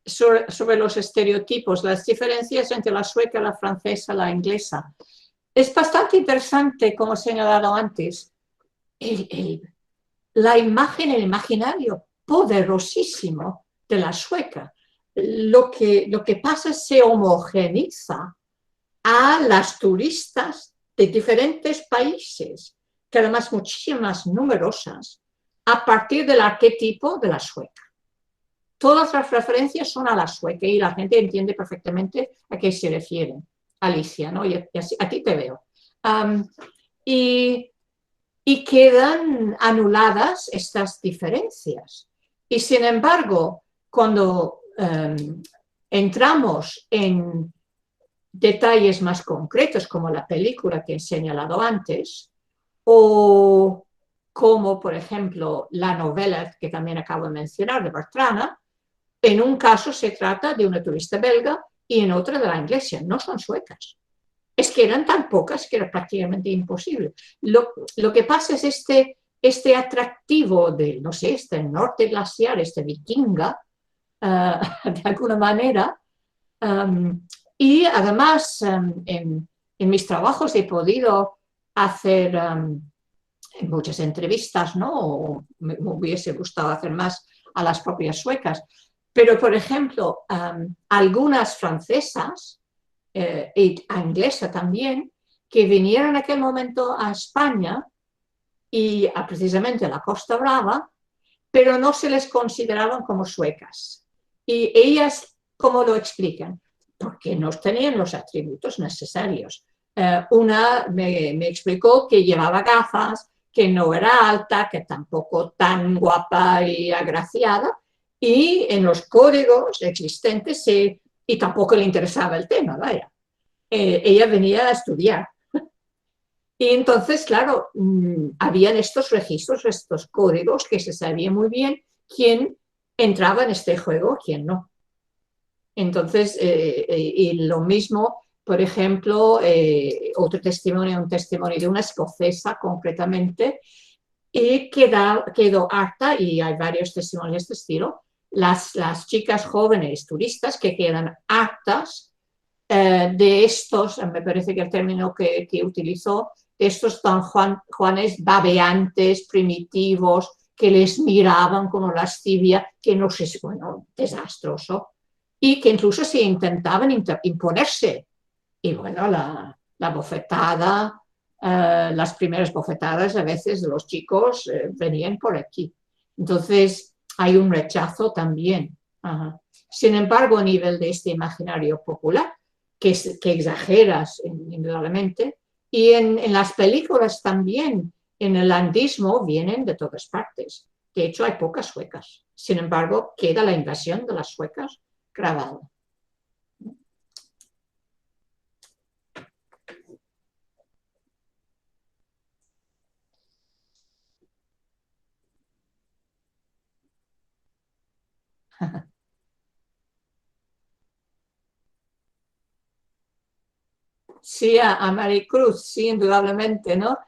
sobre los estereotipos, las diferencias entre la sueca, la francesa, la inglesa. Es bastante interesante, como he señalado antes, la imagen, el imaginario poderosísimo de la sueca. Lo que pasa es que se homogeneiza a las turistas de diferentes países, que además muchísimas numerosas, a partir del arquetipo de la sueca. Todas las referencias son a la sueca y la gente entiende perfectamente a qué se refieren. Alicia, ¿no? Y a ti te veo. Y quedan anuladas estas diferencias. Y sin embargo, cuando entramos en detalles más concretos, como la película que he señalado antes, o como, por ejemplo, la novela que también acabo de mencionar, de Bertrana, en un caso se trata de una turista belga y en otro de la inglesa, no son suecas. Es que eran tan pocas que era prácticamente imposible. Lo que pasa es este atractivo de, no sé, este norte glaciar, este vikinga, de alguna manera, y además en mis trabajos he podido hacer muchas entrevistas, ¿no? O me hubiese gustado hacer más a las propias suecas, Pero, por ejemplo, algunas francesas y inglesas también, que vinieron en aquel momento a España y precisamente a la Costa Brava, pero no se les consideraban como suecas. Y ellas, ¿cómo lo explican? Porque no tenían los atributos necesarios. Una me explicó que llevaba gafas, que no era alta, que tampoco tan guapa y agraciada, y en los códigos existentes y tampoco le interesaba el tema, vaya. Ella venía a estudiar. Y entonces, claro, habían estos registros, estos códigos que se sabía muy bien quién entraba en este juego, quién no. Entonces, y lo mismo, por ejemplo, otro testimonio, un testimonio de una escocesa concretamente, y quedó harta, y hay varios testimonios de este estilo, las chicas jóvenes turistas que quedan hartas de estos, me parece que el término que utilizó, estos Don Juanes babeantes, primitivos, que les miraban con una lascivia que no sé, bueno, desastroso, y que incluso se intentaban imponerse. Y bueno, la bofetada, las primeras bofetadas a veces de los chicos venían por aquí. Entonces hay un rechazo también. Ajá. Sin embargo, a nivel de este imaginario popular, que exageras indudablemente, y en las películas también, en el landismo, vienen de todas partes. De hecho, hay pocas suecas. Sin embargo, queda la invasión de las suecas grabada. Sí, a Maricruz, sí, indudablemente, ¿no?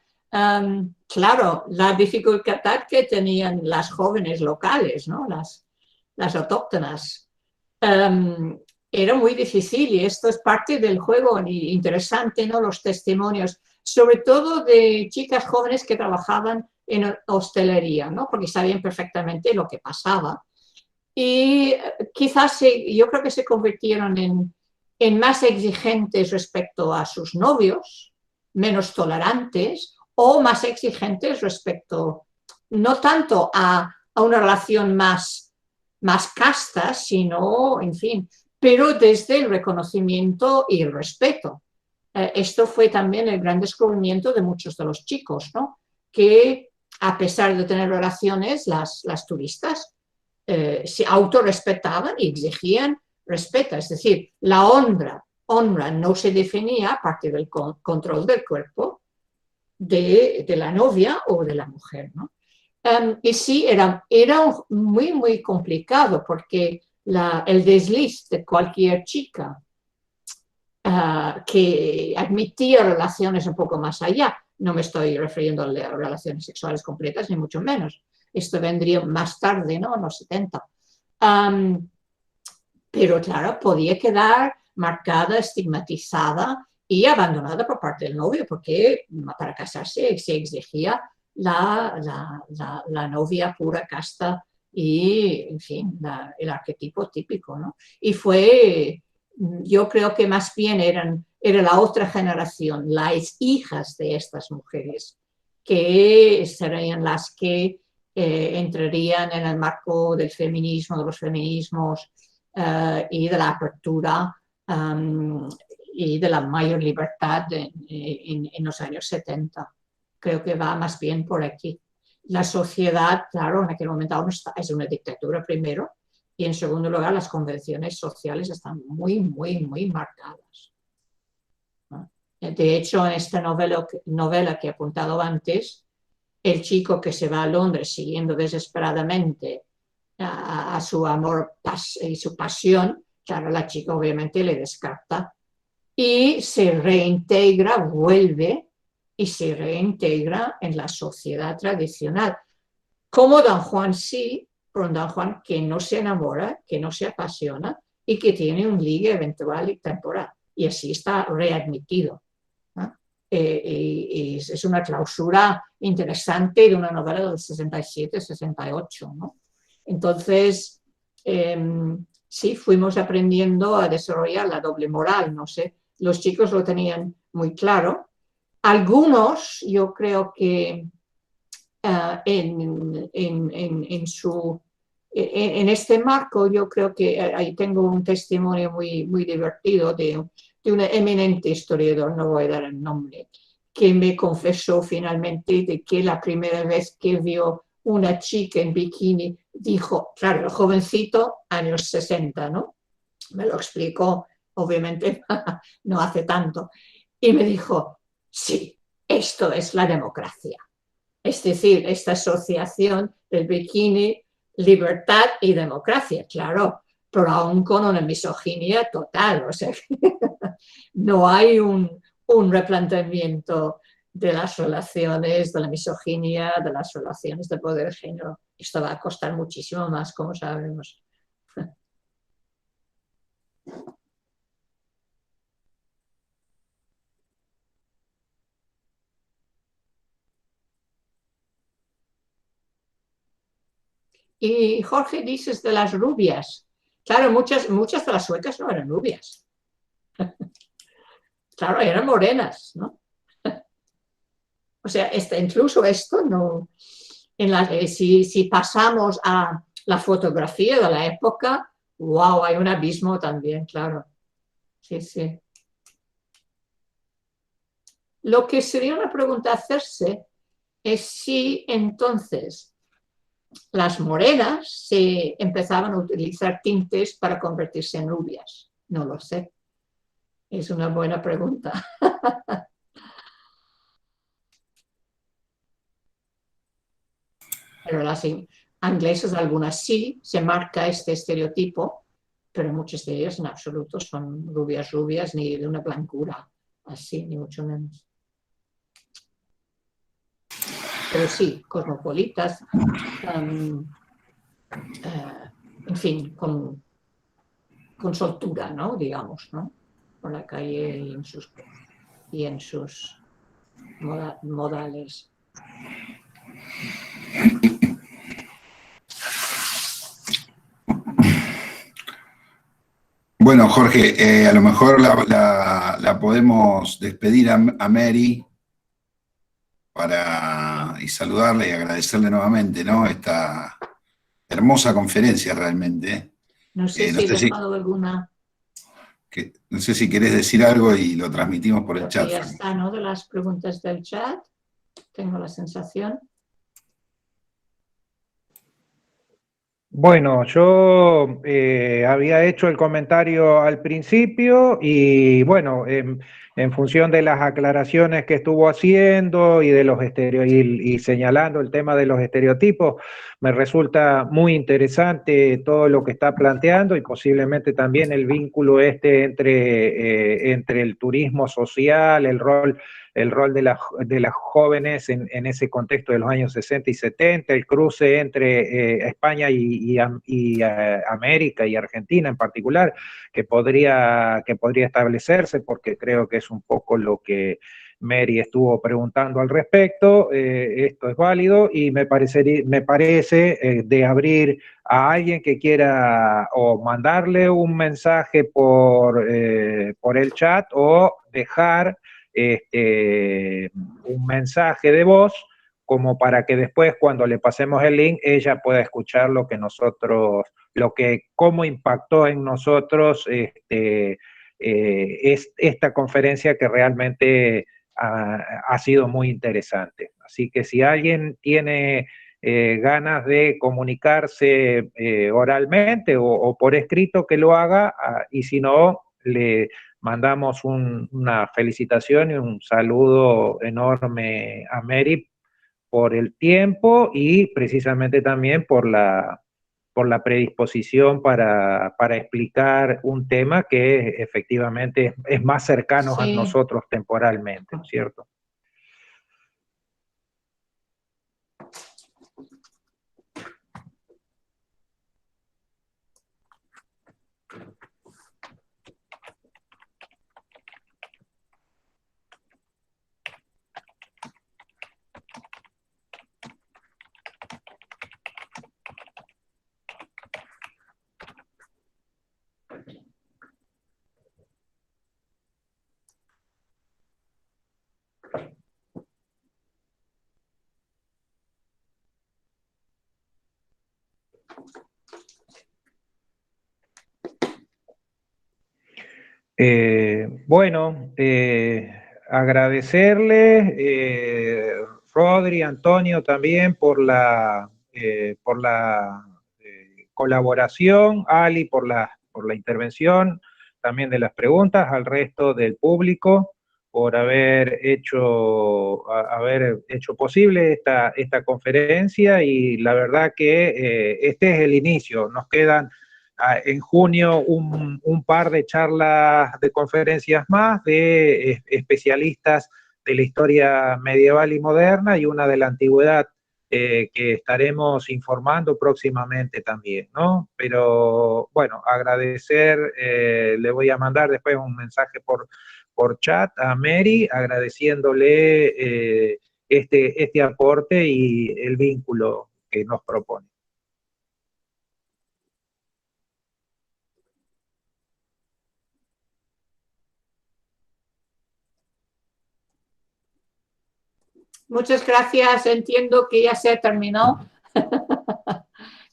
Claro, la dificultad que tenían las jóvenes locales, ¿no? Las autóctonas, era muy difícil, y esto es parte del juego interesante, ¿no? Los testimonios, sobre todo de chicas jóvenes que trabajaban en hostelería, ¿no? Porque sabían perfectamente lo que pasaba. Y quizás yo creo que se convirtieron en más exigentes respecto a sus novios, menos tolerantes, o más exigentes respecto, no tanto a una relación más casta, sino, en fin, pero desde el reconocimiento y el respeto. Esto fue también el gran descubrimiento de muchos de los chicos, ¿no? Que a pesar de tener relaciones, las turistas se autorrespetaban y exigían respeto. Es decir, la honra no se definía a partir del control del cuerpo de la novia o de la mujer, ¿no? Y sí, era muy, muy complicado, porque el desliz de cualquier chica que admitía relaciones un poco más allá, no me estoy refiriendo a relaciones sexuales completas, ni mucho menos. Esto vendría más tarde, ¿no? En los 70. Pero claro, podía quedar marcada, estigmatizada y abandonada por parte del novio, porque para casarse se exigía la novia pura, casta y, en fin, el arquetipo típico, ¿no? Y yo creo que más bien era la otra generación, las hijas de estas mujeres, que serían las que entrarían en el marco del feminismo, de los feminismos y de la apertura y de la mayor libertad en los años 70. Creo que va más bien por aquí. La sociedad, claro, en aquel momento aún es una dictadura primero, y en segundo lugar las convenciones sociales están muy, muy, muy marcadas. De hecho, en esta novela que he apuntado antes, el chico que se va a Londres siguiendo desesperadamente a su amor y su pasión, claro, la chica obviamente le descarta y se reintegra, vuelve y se reintegra en la sociedad tradicional. Como Don Juan sí, pero un Don Juan que no se enamora, que no se apasiona y que tiene un ligue eventual y temporal. Y así está readmitido. Es una clausura interesante de una novela del 67-68, ¿no? Entonces, sí, fuimos aprendiendo a desarrollar la doble moral, no sé, los chicos lo tenían muy claro. Algunos, yo creo que en este marco, yo creo que ahí tengo un testimonio muy divertido de un eminente historiador, no voy a dar el nombre, que me confesó finalmente de que la primera vez que vio una chica en bikini, dijo, claro, el jovencito, años 60, ¿no? Me lo explicó, obviamente, no hace tanto, y me dijo, sí, esto es la democracia. Es decir, esta asociación del bikini, libertad y democracia, claro, pero aún con una misoginia total. O sea, no hay un replanteamiento de las relaciones, de la misoginia, de las relaciones de poder de género. Esto va a costar muchísimo más, como sabemos. Y Jorge, dices de las rubias. Claro, muchas de las suecas no eran rubias. Claro, eran morenas, ¿no? O sea, incluso esto no. Si pasamos a la fotografía de la época, wow, hay un abismo también, claro. Sí, sí. Lo que sería una pregunta a hacerse es si entonces las morenas se empezaban a utilizar tintes para convertirse en rubias. No lo sé. Es una buena pregunta. Pero las inglesas, algunas sí, se marca este estereotipo, pero muchas de ellas en absoluto son rubias, ni de una blancura así, ni mucho menos. Pero sí, cosmopolitas, en fin, con soltura, ¿no? Digamos, ¿no? Por la calle y en sus modales. Bueno, Jorge, a lo mejor la podemos despedir a Mary y saludarle y agradecerle nuevamente, ¿no? Esta hermosa conferencia realmente. No sé No si he sé dejado alguna. no sé si querés decir algo y lo transmitimos por el Creo que chat. ya está, ¿no? De las preguntas del chat, tengo la sensación. Bueno, yo había hecho el comentario al principio y bueno, en función de las aclaraciones que estuvo haciendo y de los y señalando el tema de los estereotipos, me resulta muy interesante todo lo que está planteando y posiblemente también el vínculo entre el turismo social, el rol de las jóvenes en ese contexto de los años 60 y 70, el cruce entre España y América y Argentina en particular, que podría establecerse, porque creo que es un poco lo que Mary estuvo preguntando al respecto. Esto es válido y me parece de abrir a alguien que quiera o mandarle un mensaje por el chat o dejar un mensaje de voz como para que después cuando le pasemos el link ella pueda escuchar lo que cómo impactó en nosotros es esta conferencia que realmente ha sido muy interesante. Así que si alguien tiene ganas de comunicarse oralmente o por escrito, que lo haga, y si no, le mandamos una felicitación y un saludo enorme a Mary por el tiempo y precisamente también por la predisposición para explicar un tema que efectivamente es más cercano a Sí. nosotros temporalmente, ¿no es cierto? Bueno, agradecerle, Rodri, Antonio, también por la colaboración, Ali por la intervención, también de las preguntas, al resto del público por haber hecho posible esta conferencia, y la verdad que este es el inicio. Nos quedan en junio un par de charlas, de conferencias más de especialistas de la historia medieval y moderna, y una de la antigüedad, que estaremos informando próximamente también, ¿no? Pero bueno, agradecer, le voy a mandar después un mensaje por chat a Mary, agradeciéndole este aporte y el vínculo que nos propone. Muchas gracias, entiendo que ya se terminó.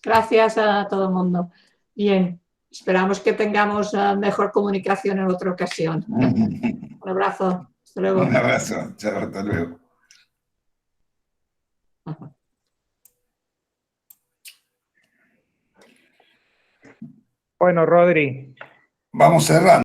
Gracias a todo el mundo. Bien, esperamos que tengamos mejor comunicación en otra ocasión. Un abrazo, hasta luego. Un abrazo, chao, hasta luego. Bueno, Rodri. Vamos cerrando.